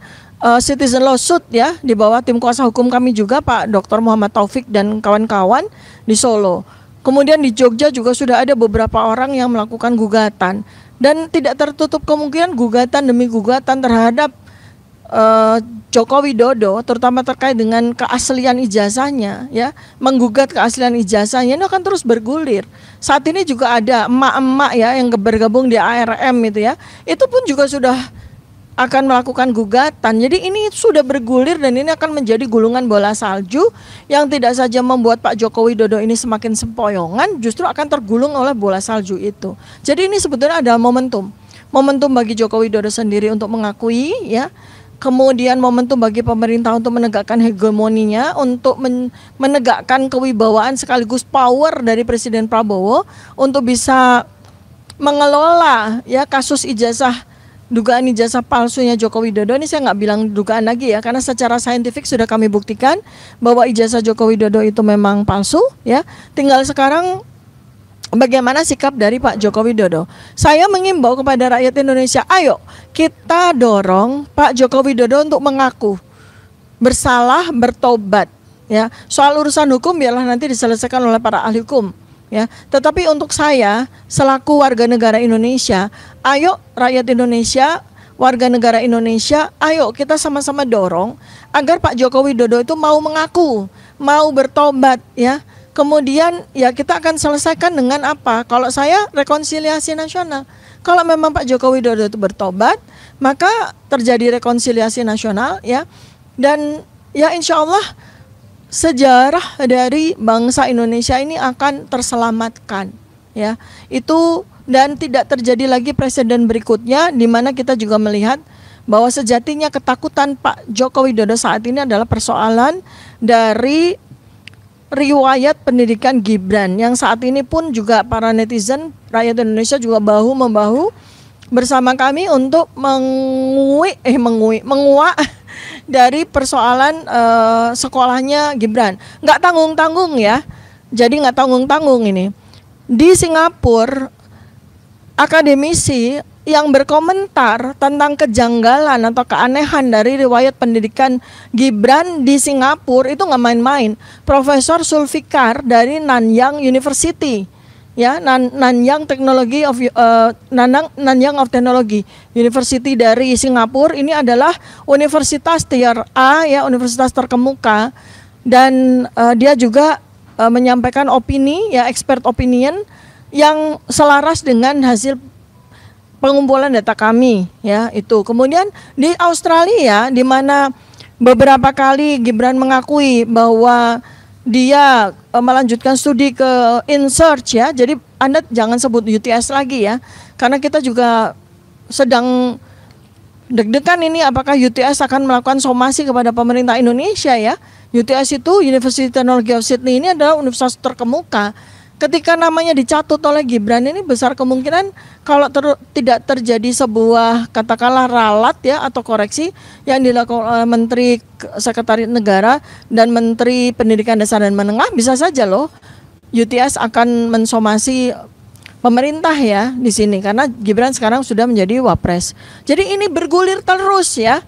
Speaker 2: citizen lawsuit ya di bawah tim kuasa hukum kami juga Pak Dr. Muhammad Taufik dan kawan-kawan di Solo. Kemudian di Jogja juga sudah ada beberapa orang yang melakukan gugatan dan tidak tertutup kemungkinan gugatan demi gugatan terhadap Joko Widodo, terutama terkait dengan keaslian ijazahnya, ya, menggugat keaslian ijazahnya ini akan terus bergulir. Saat ini juga ada emak-emak ya yang bergabung di ARM itu ya, itu pun juga sudah akan melakukan gugatan. Jadi ini sudah bergulir dan ini akan menjadi gulungan bola salju yang tidak saja membuat Pak Joko Widodo ini semakin sempoyongan, justru akan tergulung oleh bola salju itu. Jadi ini sebetulnya adalah momentum bagi Joko Widodo sendiri untuk mengakui ya. Kemudian momentum bagi pemerintah untuk menegakkan hegemoninya, untuk menegakkan kewibawaan sekaligus power dari Presiden Prabowo untuk bisa mengelola ya kasus dugaan ijazah palsunya Joko Widodo. Ini saya nggak bilang dugaan lagi ya, karena secara saintifik sudah kami buktikan bahwa ijazah Joko Widodo itu memang palsu ya. Tinggal sekarang bagaimana sikap dari Pak Joko Widodo. Saya mengimbau kepada rakyat Indonesia, ayo kita dorong Pak Joko Widodo untuk mengaku bersalah, bertobat ya. Soal urusan hukum biarlah nanti diselesaikan oleh para ahli hukum ya. Tetapi untuk saya selaku warga negara Indonesia, ayo rakyat Indonesia, warga negara Indonesia, ayo kita sama-sama dorong agar Pak Joko Widodo itu mau mengaku, mau bertobat ya. Kemudian ya kita akan selesaikan dengan apa? Kalau saya rekonsiliasi nasional. Kalau memang Pak Joko Widodo itu bertobat, maka terjadi rekonsiliasi nasional ya. Dan ya insya Allah sejarah dari bangsa Indonesia ini akan terselamatkan ya. Itu dan tidak terjadi lagi presiden berikutnya di mana kita juga melihat bahwa sejatinya ketakutan Pak Joko Widodo saat ini adalah persoalan dari riwayat pendidikan Gibran yang saat ini pun juga para netizen rakyat Indonesia juga bahu-membahu bersama kami untuk menguak dari persoalan sekolahnya Gibran. Nggak tanggung-tanggung ya, jadi nggak tanggung-tanggung ini. Di Singapura, akademisi yang berkomentar tentang kejanggalan atau keanehan dari riwayat pendidikan Gibran di Singapura itu nggak main-main. Profesor Zulfikar dari Nanyang University, ya, Nanyang of Technology University dari Singapura ini adalah universitas tier A ya, universitas terkemuka, dan dia juga menyampaikan opini ya, expert opinion yang selaras dengan hasil pengumpulan data kami ya itu. Kemudian di Australia di mana beberapa kali Gibran mengakui bahwa dia melanjutkan studi ke InSearch ya. Jadi Anda jangan sebut UTS lagi ya. Karena kita juga sedang deg-degan ini apakah UTS akan melakukan somasi kepada pemerintah Indonesia ya. UTS itu University Technology of Sydney ini adalah universitas terkemuka. Ketika namanya dicatut oleh Gibran ini besar kemungkinan kalau tidak terjadi sebuah katakanlah ralat ya atau koreksi yang dilakukan oleh Menteri Sekretariat Negara dan Menteri Pendidikan Dasar dan Menengah, bisa saja loh UTS akan mensomasi pemerintah ya di sini karena Gibran sekarang sudah menjadi wapres. Jadi ini bergulir terus ya.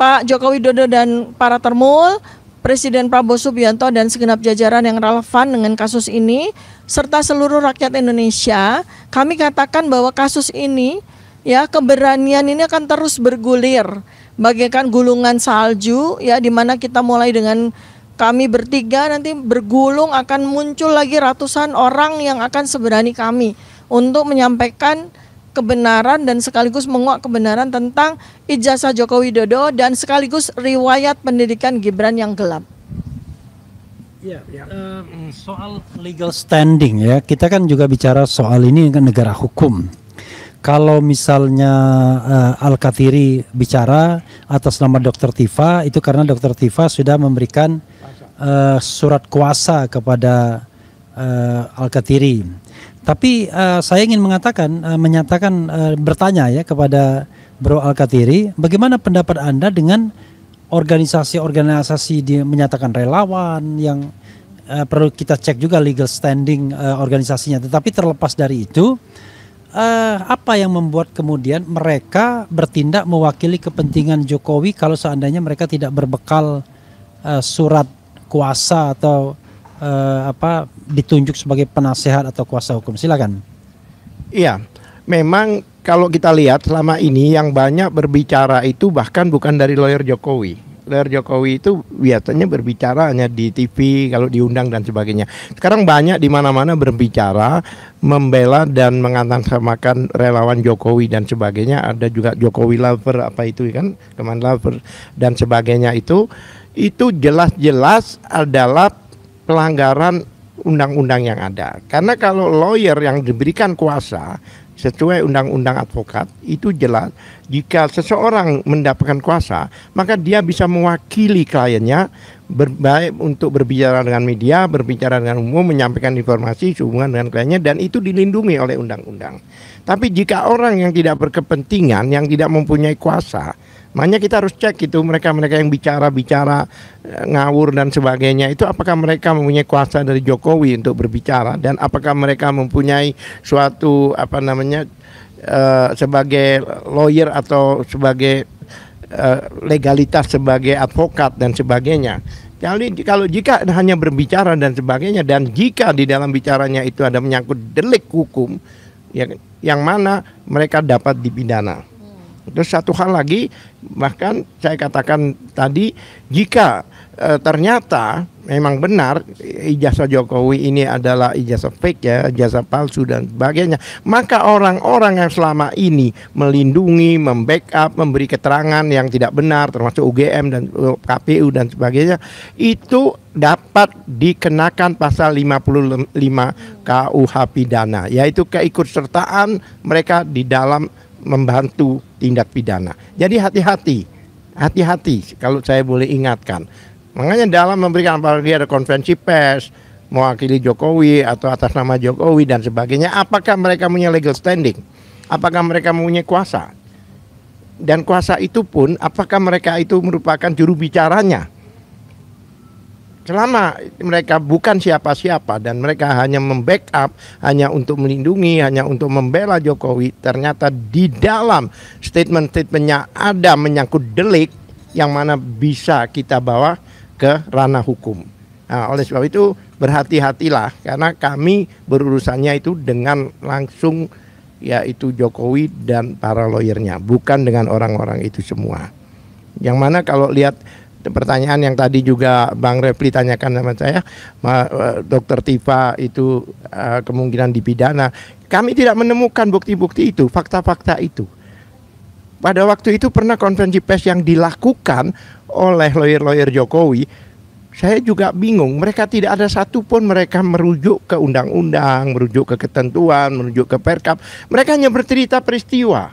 Speaker 2: Pak Joko Widodo dan para termul, Presiden Prabowo Subianto dan segenap jajaran yang relevan dengan kasus ini serta seluruh rakyat Indonesia, kami katakan bahwa kasus ini ya, keberanian ini akan terus bergulir bagaikan gulungan salju ya, di mana kita mulai dengan kami bertiga, nanti bergulung akan muncul lagi ratusan orang yang akan seberani kami untuk menyampaikan kebenaran dan sekaligus menguak kebenaran tentang ijazah Joko Widodo dan sekaligus riwayat pendidikan Gibran yang gelap.
Speaker 5: Ya, soal legal standing ya, kita kan juga bicara soal ini kan negara hukum. Kalau misalnya Al-Kathiri bicara atas nama Dr. Tifa, itu karena Dr. Tifa sudah memberikan surat kuasa kepada Al-Kathiri. Tapi saya ingin menyatakan bertanya ya kepada Bro Al-Kathiri, bagaimana pendapat Anda dengan organisasi-organisasi menyatakan relawan yang perlu kita cek juga legal standing organisasinya. Tetapi terlepas dari itu, apa yang membuat kemudian mereka bertindak mewakili kepentingan Jokowi kalau seandainya mereka tidak berbekal surat kuasa atau ditunjuk sebagai penasehat atau kuasa hukum? Silakan.
Speaker 6: Iya, memang kalau kita lihat selama ini yang banyak berbicara itu bahkan bukan dari lawyer Jokowi. Lawyer Jokowi itu biasanya berbicara hanya di TV kalau diundang dan sebagainya. Sekarang banyak di mana-mana berbicara, membela dan mengatasnamakan relawan Jokowi dan sebagainya. Ada juga Jokowi lover apa itu kan, teman lover dan sebagainya itu jelas-jelas adalah pelanggaran undang-undang yang ada. Karena kalau lawyer yang diberikan kuasa sesuai undang-undang advokat itu jelas jika seseorang mendapatkan kuasa maka dia bisa mewakili kliennya baik untuk berbicara dengan media, berbicara dengan umum, menyampaikan informasi sehubungan dengan kliennya dan itu dilindungi oleh undang-undang. Tapi jika orang yang tidak berkepentingan, yang tidak mempunyai kuasa, makanya kita harus cek itu mereka-mereka yang bicara ngawur dan sebagainya itu apakah mereka mempunyai kuasa dari Jokowi untuk berbicara dan apakah mereka mempunyai suatu sebagai lawyer atau sebagai legalitas sebagai advokat dan sebagainya. Jadi kalau jika hanya berbicara dan sebagainya dan jika di dalam bicaranya itu ada menyangkut delik hukum yang mana mereka dapat dipidana. Terus satu hal lagi, bahkan saya katakan tadi, jika ternyata memang benar ijazah Jokowi ini adalah ijazah fake ya, ijazah palsu dan sebagainya, maka orang-orang yang selama ini melindungi, membackup, memberi keterangan yang tidak benar, termasuk UGM dan KPU dan sebagainya, itu dapat dikenakan pasal 55 KUH pidana, yaitu keikutsertaan mereka di dalam membantu tindak pidana. Jadi hati-hati kalau saya boleh ingatkan. Makanya dalam memberikan apalagi ada konferensi pers mewakili Jokowi atau atas nama Jokowi dan sebagainya, apakah mereka punya legal standing? Apakah mereka mempunyai kuasa? Dan kuasa itu pun apakah mereka itu merupakan juru bicaranya? Selama mereka bukan siapa-siapa dan mereka hanya membackup, hanya untuk melindungi, hanya untuk membela Jokowi, ternyata di dalam statement-statementnya ada menyangkut delik yang mana bisa kita bawa ke ranah hukum. Nah, oleh sebab itu berhati-hatilah karena kami berurusannya itu dengan langsung yaitu Jokowi dan para lawyernya, bukan dengan orang-orang itu semua. Yang mana kalau lihat pertanyaan yang tadi juga Bang Refli tanyakan sama saya, Dr. Tifa itu kemungkinan dipidana. Kami tidak menemukan bukti-bukti itu, fakta-fakta itu. Pada waktu itu pernah konferensi pers yang dilakukan oleh lawyer-lawyer Jokowi. Saya juga bingung, mereka tidak ada satupun mereka merujuk ke undang-undang, merujuk ke ketentuan, merujuk ke perkap. Mereka hanya bercerita peristiwa.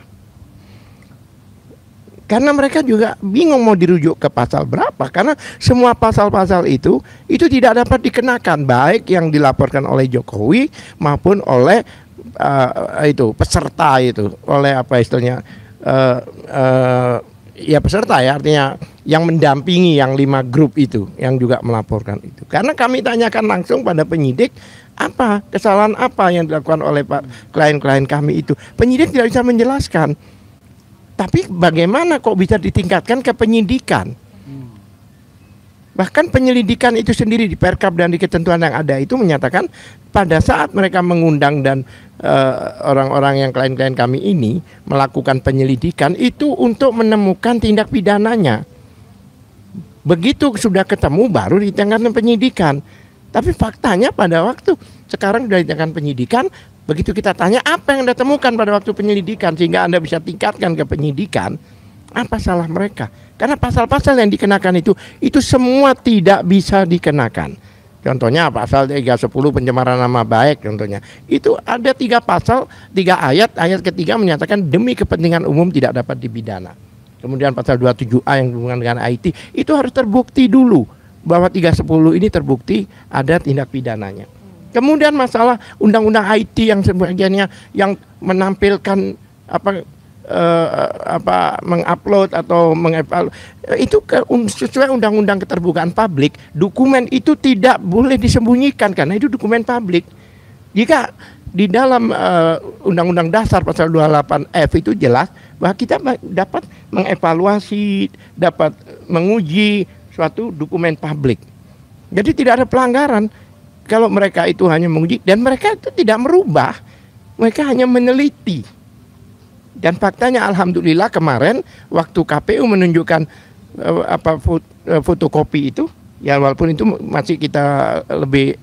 Speaker 6: Karena mereka juga bingung mau dirujuk ke pasal berapa. Karena semua pasal-pasal itu tidak dapat dikenakan. Baik yang dilaporkan oleh Jokowi maupun oleh peserta itu. Oleh apa istilahnya, peserta ya, artinya yang mendampingi yang 5 grup itu. Yang juga melaporkan itu. Karena kami tanyakan langsung pada penyidik, apa kesalahan apa yang dilakukan oleh klien-klien kami itu. Penyidik tidak bisa menjelaskan. Tapi bagaimana kok bisa ditingkatkan ke penyidikan? Bahkan penyelidikan itu sendiri di perkap dan di ketentuan yang ada itu menyatakan pada saat mereka mengundang dan orang-orang yang klien-klien kami ini melakukan penyelidikan itu untuk menemukan tindak pidananya. Begitu sudah ketemu baru ditingkatkan penyidikan. Tapi faktanya pada waktu sekarang sudah ditingkatkan penyidikan. Begitu kita tanya apa yang Anda temukan pada waktu penyelidikan sehingga Anda bisa tingkatkan ke penyidikan, apa salah mereka? Karena pasal-pasal yang dikenakan itu semua tidak bisa dikenakan. Contohnya pasal 310 pencemaran nama baik contohnya. Itu ada 3 pasal, 3 ayat ketiga menyatakan demi kepentingan umum tidak dapat dipidana. Kemudian pasal 27A yang berhubungan dengan IT itu harus terbukti dulu bahwa 310 ini terbukti ada tindak pidananya. Kemudian masalah undang-undang IT yang sebagiannya yang menampilkan mengupload atau itu sesuai undang-undang keterbukaan publik, dokumen itu tidak boleh disembunyikan karena itu dokumen publik. Jika di dalam Undang-Undang Dasar pasal 28F itu jelas bahwa kita dapat mengevaluasi, dapat menguji suatu dokumen publik. Jadi tidak ada pelanggaran kalau mereka itu hanya menguji dan mereka itu tidak merubah, mereka hanya meneliti. Dan faktanya alhamdulillah kemarin waktu KPU menunjukkan fotokopi itu, ya walaupun itu masih kita lebih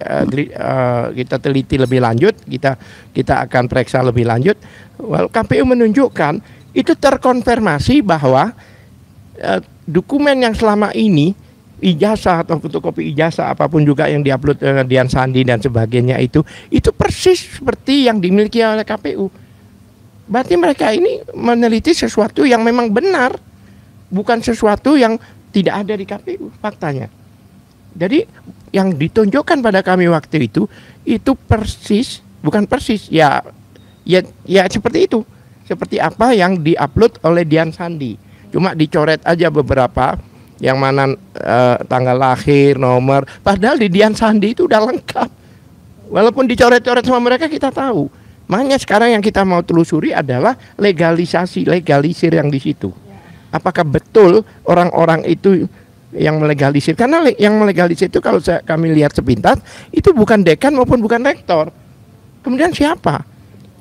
Speaker 6: kita teliti lebih lanjut, kita akan periksa lebih lanjut. KPU menunjukkan itu terkonfirmasi bahwa dokumen yang selama ini ijazah atau fotokopi ijazah apapun juga yang diupload Dian Sandi dan sebagainya itu persis seperti yang dimiliki oleh KPU. Berarti mereka ini meneliti sesuatu yang memang benar, bukan sesuatu yang tidak ada di KPU faktanya. Jadi yang ditunjukkan pada kami waktu itu persis, bukan persis, ya seperti itu. Seperti apa yang diupload oleh Dian Sandi. Cuma dicoret aja beberapa yang mana tanggal lahir, nomor, padahal di Dian Sandi itu udah lengkap. Walaupun dicoret-coret sama mereka kita tahu. Makanya sekarang yang kita mau telusuri adalah legalisir yang di situ. Apakah betul orang-orang itu yang melegalisir? Karena yang melegalisir itu kalau kami lihat sepintas itu bukan dekan maupun bukan rektor. Kemudian siapa?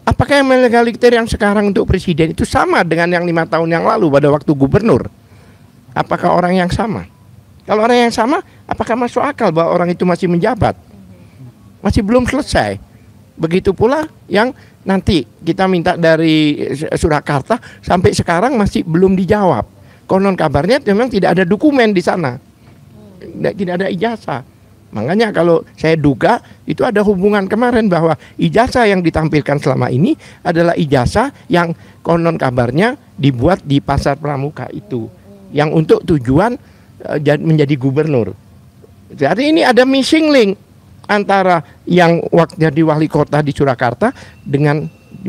Speaker 6: Apakah yang melegalisir yang sekarang untuk presiden itu sama dengan yang 5 tahun yang lalu pada waktu gubernur? Apakah orang yang sama? Kalau orang yang sama, apakah masuk akal bahwa orang itu masih menjabat? Masih belum selesai. Begitu pula yang nanti kita minta dari Surakarta sampai sekarang masih belum dijawab. Konon kabarnya memang tidak ada dokumen di sana, tidak ada ijazah. Makanya kalau saya duga itu ada hubungan kemarin bahwa ijazah yang ditampilkan selama ini adalah ijazah yang konon kabarnya dibuat di Pasar Pramuka itu, yang untuk tujuan menjadi gubernur. Jadi ini ada missing link antara yang jadi wali kota di Surakarta dengan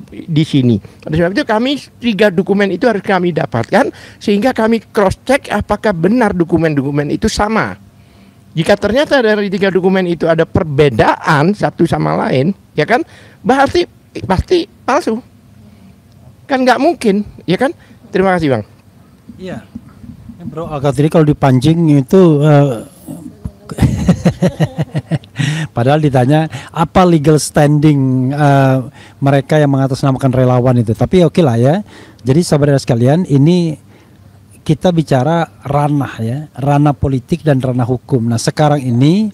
Speaker 6: di sini. Oleh sebab itu kami 3 dokumen itu harus kami dapatkan sehingga kami cross check apakah benar dokumen-dokumen itu sama. Jika ternyata dari 3 dokumen itu ada perbedaan satu sama lain, ya kan, berarti pasti palsu. Kan nggak mungkin, ya kan? Terima kasih Bang.
Speaker 5: Iya, Bro Alkatiri kalau dipancing itu padahal ditanya apa legal standing mereka yang mengatasnamakan relawan itu. Tapi oke lah ya. Jadi saudara sekalian, ini kita bicara ranah politik dan ranah hukum. Nah sekarang ini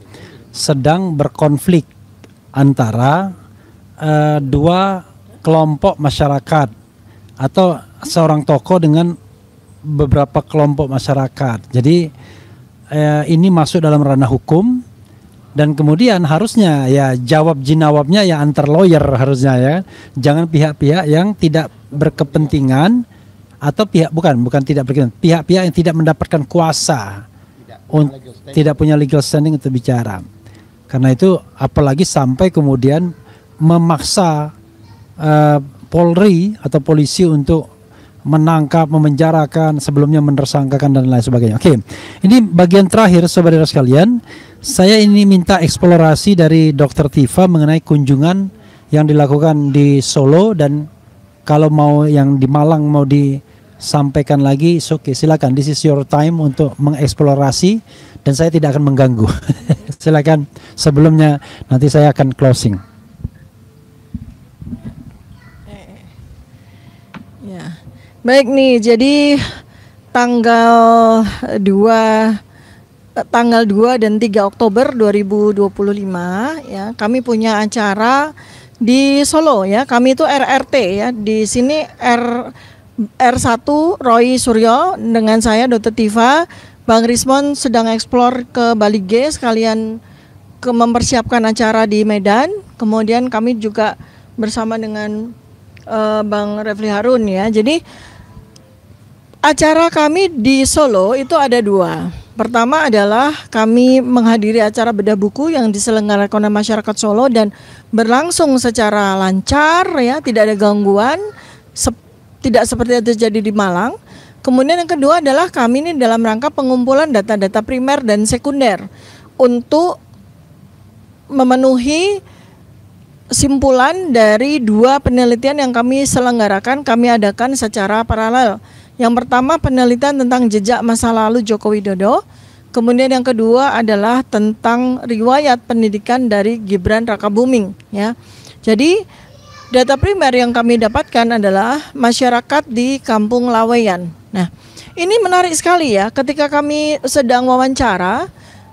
Speaker 5: sedang berkonflik antara 2 kelompok masyarakat atau seorang tokoh dengan beberapa kelompok masyarakat. Jadi ini masuk dalam ranah hukum. Dan kemudian harusnya ya jawab jinawabnya ya antar lawyer harusnya ya. Jangan pihak-pihak yang tidak berkepentingan atau bukan tidak berkepentingan, pihak-pihak yang tidak mendapatkan kuasa, tidak punya legal standing untuk bicara. Karena itu apalagi sampai kemudian memaksa Polri atau polisi untuk menangkap, memenjarakan, sebelumnya menersangkakan dan lain sebagainya. Oke, ini bagian terakhir saudara sekalian. Saya ini minta eksplorasi dari Dr. Tifa mengenai kunjungan yang dilakukan di Solo, dan kalau mau yang di Malang mau disampaikan lagi, oke, silakan. This is your time untuk mengeksplorasi dan saya tidak akan mengganggu. Silakan. Sebelumnya nanti saya akan closing.
Speaker 2: Ya. Baik nih, jadi tanggal 2 dan 3 Oktober 2025 ya, kami punya acara di Solo ya. Kami itu RRT ya. Di sini R1 Roy Suryo dengan saya Dr. Tifa, Bang Rismon sedang eksplor ke Bali G sekalian mempersiapkan acara di Medan. Kemudian kami juga bersama dengan Bang Refli Harun ya. Jadi acara kami di Solo itu ada 2. Pertama adalah kami menghadiri acara bedah buku yang diselenggarakan oleh masyarakat Solo dan berlangsung secara lancar ya, tidak ada gangguan. tidak seperti yang terjadi di Malang. Kemudian yang kedua adalah kami ini dalam rangka pengumpulan data-data primer dan sekunder untuk memenuhi simpulan dari 2 penelitian yang kami selenggarakan, kami adakan secara paralel. Yang pertama penelitian tentang jejak masa lalu Joko Widodo. Kemudian yang kedua adalah tentang riwayat pendidikan dari Gibran Rakabuming, ya. Jadi data primer yang kami dapatkan adalah masyarakat di Kampung Laweyan. Nah, ini menarik sekali ya, ketika kami sedang wawancara,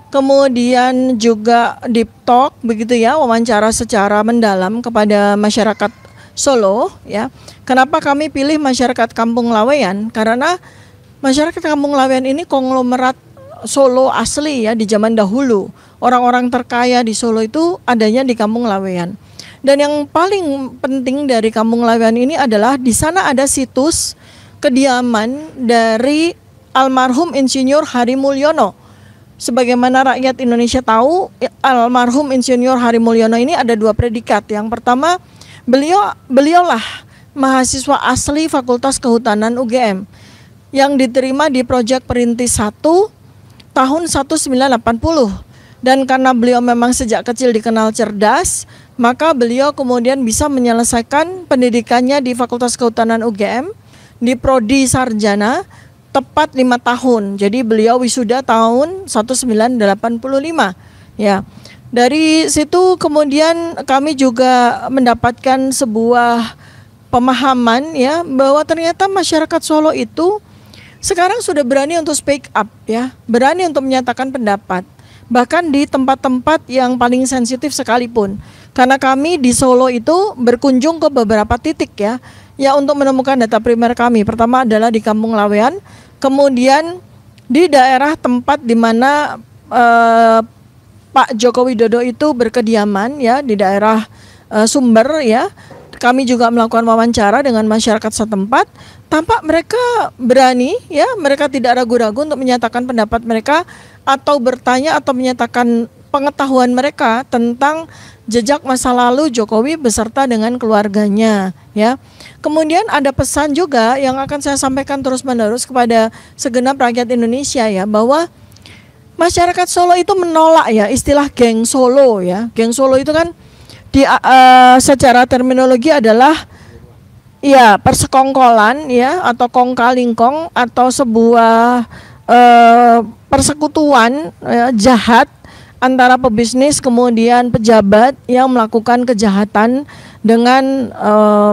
Speaker 2: kemudian juga deep talk begitu ya, wawancara secara mendalam kepada masyarakat Solo, ya. Kenapa kami pilih masyarakat Kampung Laweyan? Karena masyarakat Kampung Laweyan ini konglomerat Solo asli ya di zaman dahulu. Orang-orang terkaya di Solo itu adanya di Kampung Laweyan. Dan yang paling penting dari Kampung Laweyan ini adalah di sana ada situs kediaman dari almarhum Insinyur Hari Mulyono. Sebagaimana rakyat Indonesia tahu, almarhum Insinyur Hari Mulyono ini ada 2 predikat. Yang pertama, beliaulah mahasiswa asli Fakultas Kehutanan UGM yang diterima di Proyek Perintis 1 tahun 1980. Dan karena beliau memang sejak kecil dikenal cerdas, maka beliau kemudian bisa menyelesaikan pendidikannya di Fakultas Kehutanan UGM di Prodi Sarjana tepat 5 tahun. Jadi beliau wisuda tahun 1985. Ya. Dari situ kemudian kami juga mendapatkan sebuah pemahaman ya bahwa ternyata masyarakat Solo itu sekarang sudah berani untuk speak up ya, berani untuk menyatakan pendapat. Bahkan di tempat-tempat yang paling sensitif sekalipun. Karena kami di Solo itu berkunjung ke beberapa titik ya untuk menemukan data primer kami. Pertama adalah di Kampung Laweyan, kemudian di daerah tempat di mana Pak Joko Widodo itu berkediaman ya di daerah Sumber ya. Kami juga melakukan wawancara dengan masyarakat setempat. Tampak mereka berani ya, mereka tidak ragu-ragu untuk menyatakan pendapat mereka atau bertanya atau menyatakan pengetahuan mereka tentang jejak masa lalu Jokowi beserta dengan keluarganya ya. Kemudian ada pesan juga yang akan saya sampaikan terus-menerus kepada segenap rakyat Indonesia ya, bahwa masyarakat Solo itu menolak ya istilah geng Solo ya. Geng Solo itu kan secara terminologi adalah ya persekongkolan ya atau kong-kalingkong atau sebuah persekutuan jahat antara pebisnis kemudian pejabat yang melakukan kejahatan dengan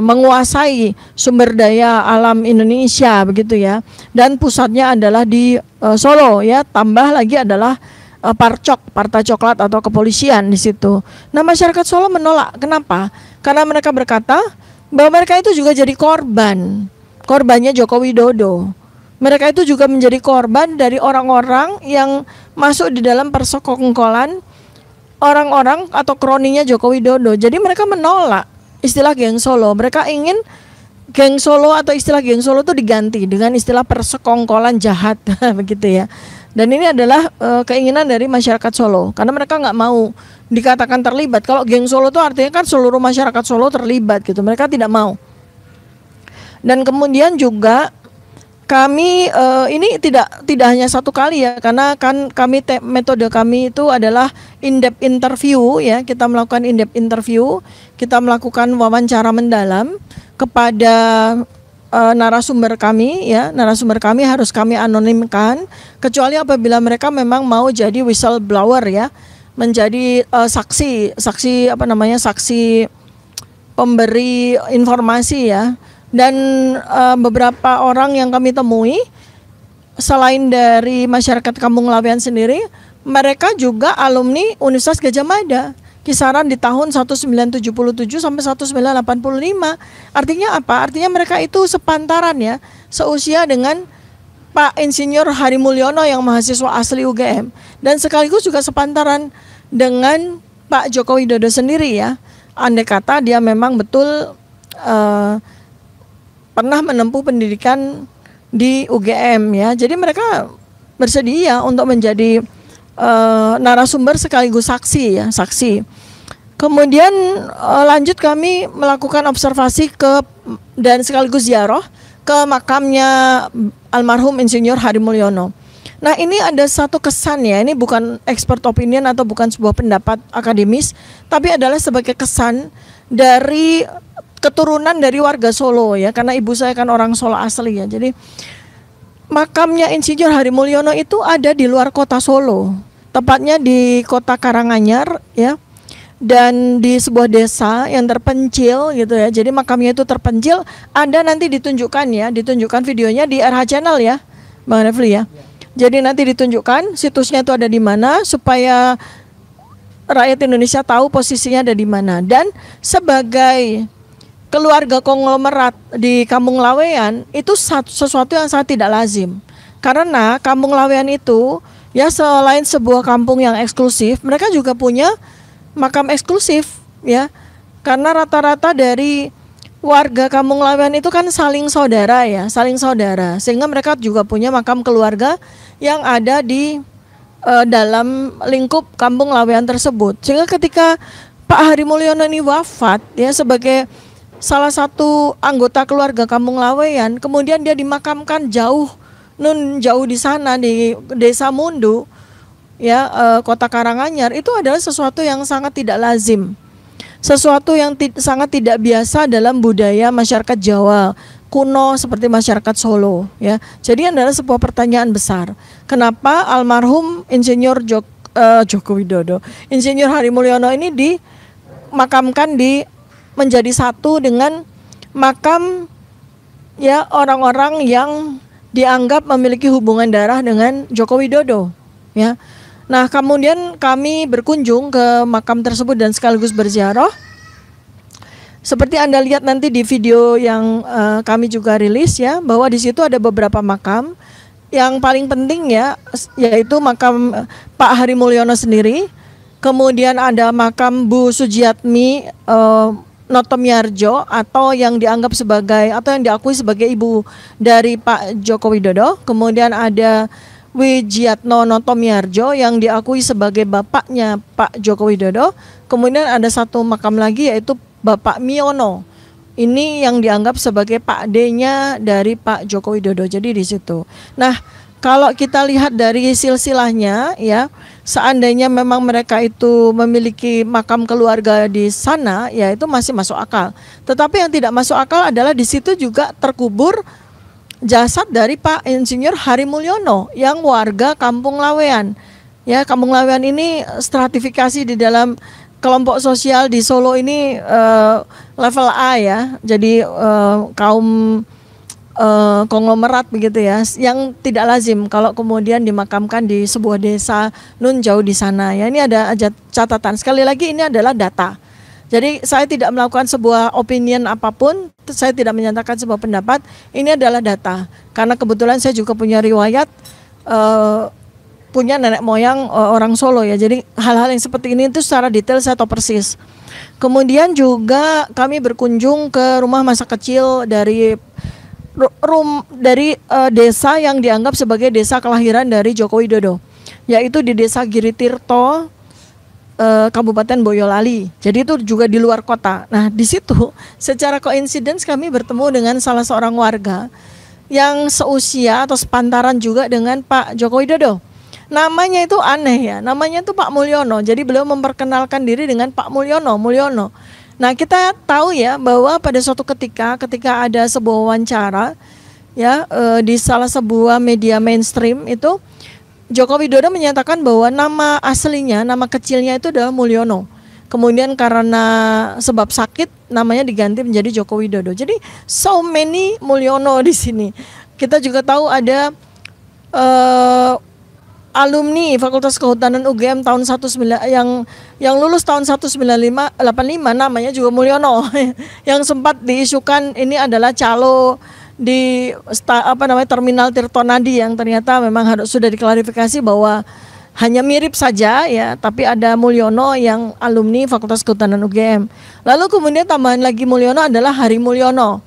Speaker 2: menguasai sumber daya alam Indonesia begitu ya. Dan pusatnya adalah di Solo ya, tambah lagi adalah Parcok, Partai Coklat atau kepolisian di situ. Nah, masyarakat Solo menolak. Kenapa? Karena mereka berkata bahwa mereka itu juga jadi korbannya Joko Widodo. Mereka itu juga menjadi korban dari orang-orang yang masuk di dalam persekongkolan orang-orang atau kroninya Joko Widodo. Jadi mereka menolak istilah geng Solo. Mereka ingin geng Solo atau istilah geng Solo itu diganti dengan istilah persekongkolan jahat begitu ya. Dan ini adalah keinginan dari masyarakat Solo karena mereka nggak mau dikatakan terlibat. Kalau geng Solo itu artinya kan seluruh masyarakat Solo terlibat gitu. Mereka tidak mau. Dan kemudian juga kami ini tidak hanya satu kali ya, karena kan kami metode kami itu adalah in-depth interview ya. Kita melakukan in-depth interview, kita melakukan wawancara mendalam kepada narasumber kami ya. Narasumber kami harus kami anonimkan kecuali apabila mereka memang mau jadi whistleblower ya, menjadi saksi pemberi informasi ya. Dan beberapa orang yang kami temui selain dari masyarakat Kampung Laweyan sendiri, mereka juga alumni Universitas Gadjah Mada, kisaran di tahun 1977 sampai 1985. Artinya apa? Artinya mereka itu sepantaran ya, seusia dengan Pak Insinyur Hari Mulyono yang mahasiswa asli UGM, dan sekaligus juga sepantaran dengan Pak Joko Widodo sendiri ya. Andai kata dia memang betul pernah menempuh pendidikan di UGM ya. Jadi mereka bersedia untuk menjadi narasumber sekaligus saksi ya, saksi. Kemudian lanjut kami melakukan observasi dan sekaligus ziarah ke makamnya almarhum Insinyur Hari Mulyono. Nah, ini ada satu kesan ya, ini bukan expert opinion atau bukan sebuah pendapat akademis, tapi adalah sebagai kesan dari keturunan dari warga Solo ya, karena ibu saya kan orang Solo asli ya. Jadi makamnya Insinyur Hari Mulyono itu ada di luar kota Solo, tepatnya di kota Karanganyar ya, dan di sebuah desa yang terpencil gitu ya. Jadi makamnya itu terpencil, ada nanti ditunjukkan videonya di RH Channel ya, Bang Refli ya. Jadi nanti ditunjukkan situsnya itu ada di mana supaya rakyat Indonesia tahu posisinya ada di mana. Dan sebagai keluarga konglomerat di Kampung Laweyan itu sesuatu yang sangat tidak lazim. Karena Kampung Laweyan itu ya selain sebuah kampung yang eksklusif, mereka juga punya makam eksklusif ya. Karena rata-rata dari warga Kampung Laweyan itu kan saling saudara ya, saling saudara. Sehingga mereka juga punya makam keluarga yang ada di dalam lingkup Kampung Laweyan tersebut. Sehingga ketika Pak Hari Mulyono ini wafat ya sebagai salah satu anggota keluarga Kampung Laweyan, kemudian dia dimakamkan jauh di sana di Desa Mundu ya, Kota Karanganyar, itu adalah sesuatu yang sangat tidak lazim. Sesuatu yang sangat tidak biasa dalam budaya masyarakat Jawa kuno seperti masyarakat Solo ya. Jadi adalah sebuah pertanyaan besar. Kenapa almarhum Insinyur Joko Widodo, Insinyur Hari Mulyono ini dimakamkan menjadi satu dengan makam ya orang-orang yang dianggap memiliki hubungan darah dengan Joko Widodo ya. Nah, kemudian kami berkunjung ke makam tersebut dan sekaligus berziarah. Seperti Anda lihat nanti di video yang kami juga rilis ya, bahwa di situ ada beberapa makam. Yang paling penting ya, yaitu makam Pak Hari Mulyono sendiri. Kemudian ada makam Bu Sujiatmi Notomiarjo atau yang dianggap sebagai atau yang diakui sebagai ibu dari Pak Joko Widodo. Kemudian ada Wijiatno Notomiarjo yang diakui sebagai bapaknya Pak Joko Widodo. Kemudian ada satu makam lagi yaitu Bapak Miono. Ini yang dianggap sebagai Pak D-nya dari Pak Joko Widodo. Jadi di situ. Nah, kalau kita lihat dari silsilahnya ya, seandainya memang mereka itu memiliki makam keluarga di sana, ya itu masih masuk akal. Tetapi yang tidak masuk akal adalah di situ juga terkubur jasad dari Pak Insinyur Hari Mulyono yang warga Kampung Laweyan. Ya, Kampung Laweyan ini stratifikasi di dalam kelompok sosial di Solo ini level A ya. Jadi kaum konglomerat begitu ya, yang tidak lazim kalau kemudian dimakamkan di sebuah desa nun jauh di sana ya. Ini ada catatan, sekali lagi ini adalah data. Jadi saya tidak melakukan sebuah opinion apapun, saya tidak menyatakan sebuah pendapat, ini adalah data. Karena kebetulan saya juga punya riwayat punya nenek moyang orang Solo ya. Jadi hal-hal yang seperti ini itu secara detail saya tahu persis. Kemudian juga kami berkunjung ke rumah masa kecil dari desa yang dianggap sebagai desa kelahiran dari Joko Widodo, yaitu di Desa Giritirto, Kabupaten Boyolali. Jadi itu juga di luar kota. Nah, di situ secara koinsidens kami bertemu dengan salah seorang warga yang seusia atau sepantaran juga dengan Pak Joko Widodo. Namanya itu aneh ya, namanya itu Pak Mulyono. Jadi beliau memperkenalkan diri dengan Pak Mulyono. Nah, kita tahu ya bahwa pada suatu ketika ada sebuah wawancara ya di salah sebuah media mainstream itu, Joko Widodo menyatakan bahwa nama aslinya, nama kecilnya itu adalah Mulyono. Kemudian karena sebab sakit namanya diganti menjadi Joko Widodo. Jadi so many Mulyono di sini. Kita juga tahu ada alumni Fakultas Kehutanan UGM tahun 19 yang lulus tahun 1985 namanya juga Mulyono yang sempat diisukan ini adalah calo di Terminal Tirtonadi, yang ternyata memang sudah diklarifikasi bahwa hanya mirip saja ya, tapi ada Mulyono yang alumni Fakultas Kehutanan UGM. Lalu kemudian tambahan lagi Mulyono adalah Hari Mulyono.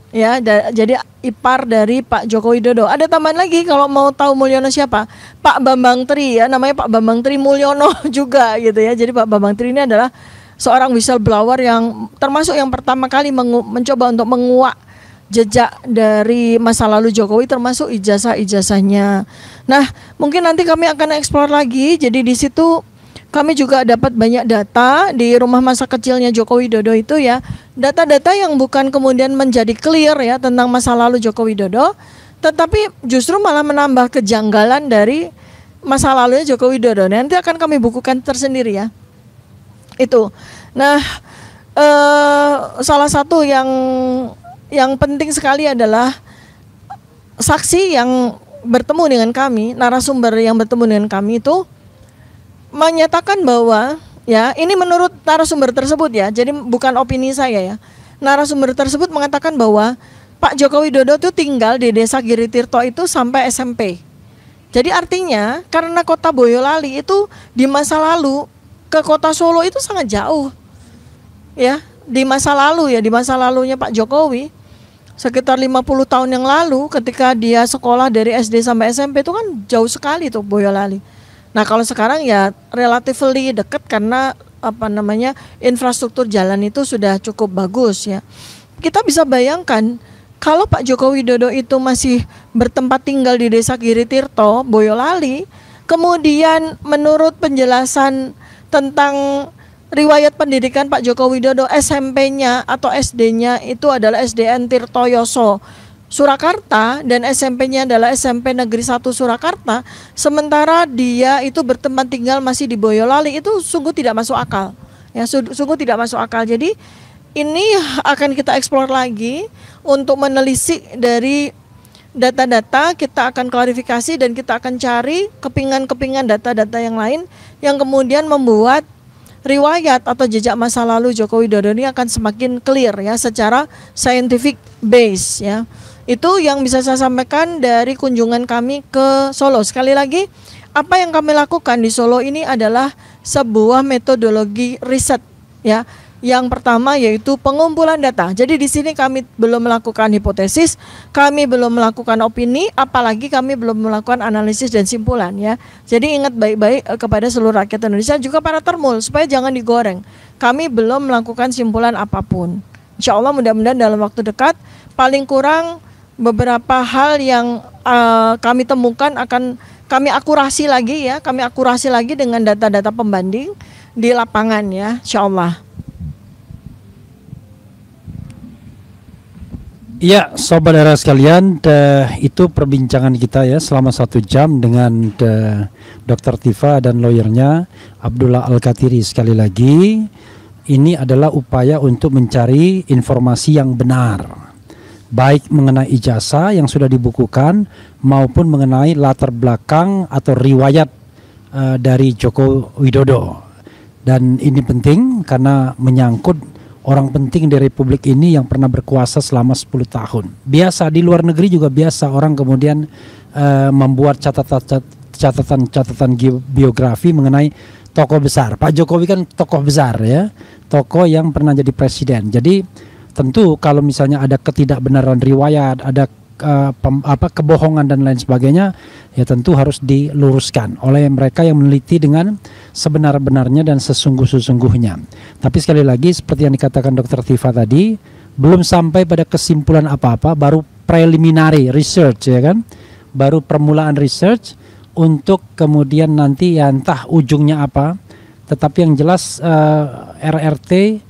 Speaker 2: Ya, jadi ipar dari Pak Joko Widodo. Ada tambahan lagi kalau mau tahu Mulyono siapa? Pak Bambang Tri ya, namanya Pak Bambang Tri Mulyono juga gitu ya. Jadi Pak Bambang Tri ini adalah seorang whistleblower yang termasuk yang pertama kali mencoba untuk menguak jejak dari masa lalu Jokowi termasuk ijazah-ijazahnya. Nah, mungkin nanti kami akan eksplor lagi. Jadi di situ kami juga dapat banyak data di rumah masa kecilnya Joko Widodo itu ya. Data-data yang bukan kemudian menjadi clear ya tentang masa lalu Joko Widodo, tetapi justru malah menambah kejanggalan dari masa lalunya Joko Widodo. Nanti akan kami bukukan tersendiri ya. Itu. Nah, salah satu yang penting sekali adalah saksi yang bertemu dengan kami, narasumber yang bertemu dengan kami itu menyatakan bahwa ya, ini menurut narasumber tersebut ya, jadi bukan opini saya ya. Narasumber tersebut mengatakan bahwa Pak Joko Widodo itu tinggal di Desa Giritirto itu sampai SMP. Jadi artinya karena kota Boyolali itu di masa lalu ke kota Solo itu sangat jauh. Ya, di masa lalu ya, di masa lalunya Pak Jokowi sekitar 50 tahun yang lalu ketika dia sekolah dari SD sampai SMP itu kan jauh sekali tuh Boyolali. Nah, kalau sekarang ya relatively dekat karena infrastruktur jalan itu sudah cukup bagus ya. Kita bisa bayangkan kalau Pak Joko Widodo itu masih bertempat tinggal di Desa Giritirto, Boyolali, kemudian menurut penjelasan tentang riwayat pendidikan Pak Joko Widodo, SMP-nya atau SD-nya itu adalah SDN Tirtoyoso Surakarta dan SMP-nya adalah SMP Negeri 1 Surakarta, sementara dia itu bertempat tinggal masih di Boyolali, itu sungguh tidak masuk akal. Ya, sungguh tidak masuk akal. Jadi ini akan kita eksplor lagi untuk menelisik dari data-data, kita akan klarifikasi dan kita akan cari kepingan-kepingan data-data yang lain yang kemudian membuat riwayat atau jejak masa lalu Joko Widodo ini akan semakin clear ya secara scientific base ya. Itu yang bisa saya sampaikan dari kunjungan kami ke Solo. Sekali lagi, apa yang kami lakukan di Solo ini adalah sebuah metodologi riset ya. Yang pertama yaitu pengumpulan data. Jadi di sini kami belum melakukan hipotesis, kami belum melakukan opini, apalagi kami belum melakukan analisis dan simpulan ya. Jadi ingat baik-baik kepada seluruh rakyat Indonesia, juga para termul, supaya jangan digoreng. Kami belum melakukan simpulan apapun. Insya Allah mudah-mudahan dalam waktu dekat, paling kurang beberapa hal yang kami temukan akan kami akurasi lagi ya. Kami akurasi lagi dengan data-data pembanding di lapangan ya, insya Allah.
Speaker 5: Ya, sobat daerah sekalian, itu perbincangan kita ya selama 1 jam dengan Dr. Tifa dan lawyernya Abdullah Al-Katiri. Sekali lagi, ini adalah upaya untuk mencari informasi yang benar, baik mengenai ijazah yang sudah dibukukan maupun mengenai latar belakang atau riwayat dari Joko Widodo. Dan ini penting karena menyangkut orang penting di Republik ini yang pernah berkuasa selama 10 tahun. Biasa di luar negeri juga biasa orang kemudian membuat catatan biografi mengenai tokoh besar. Pak Jokowi kan tokoh besar ya, tokoh yang pernah jadi presiden. Jadi tentu kalau misalnya ada ketidakbenaran riwayat, ada kebohongan dan lain sebagainya, ya tentu harus diluruskan oleh mereka yang meneliti dengan sebenar-benarnya dan sesungguh-sesungguhnya. Tapi sekali lagi seperti yang dikatakan Dr. Tifa tadi, belum sampai pada kesimpulan apa-apa, baru preliminary research ya kan, baru permulaan research untuk kemudian nanti ya entah ujungnya apa. Tetapi yang jelas RRT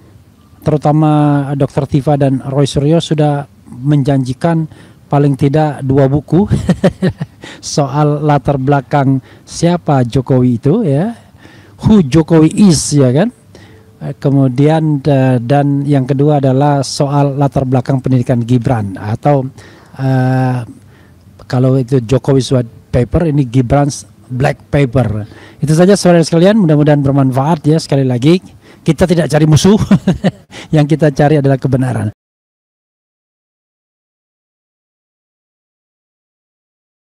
Speaker 5: terutama Dr. Tifa dan Roy Suryo sudah menjanjikan paling tidak 2 buku soal latar belakang siapa Jokowi itu ya, who Jokowi is ya kan. Kemudian dan yang kedua adalah soal latar belakang pendidikan Gibran atau kalau itu Jokowi's white paper, ini Gibran's black paper. Itu saja saudara sekalian, mudah-mudahan bermanfaat ya. Sekali lagi kita tidak cari musuh yang kita cari adalah kebenaran.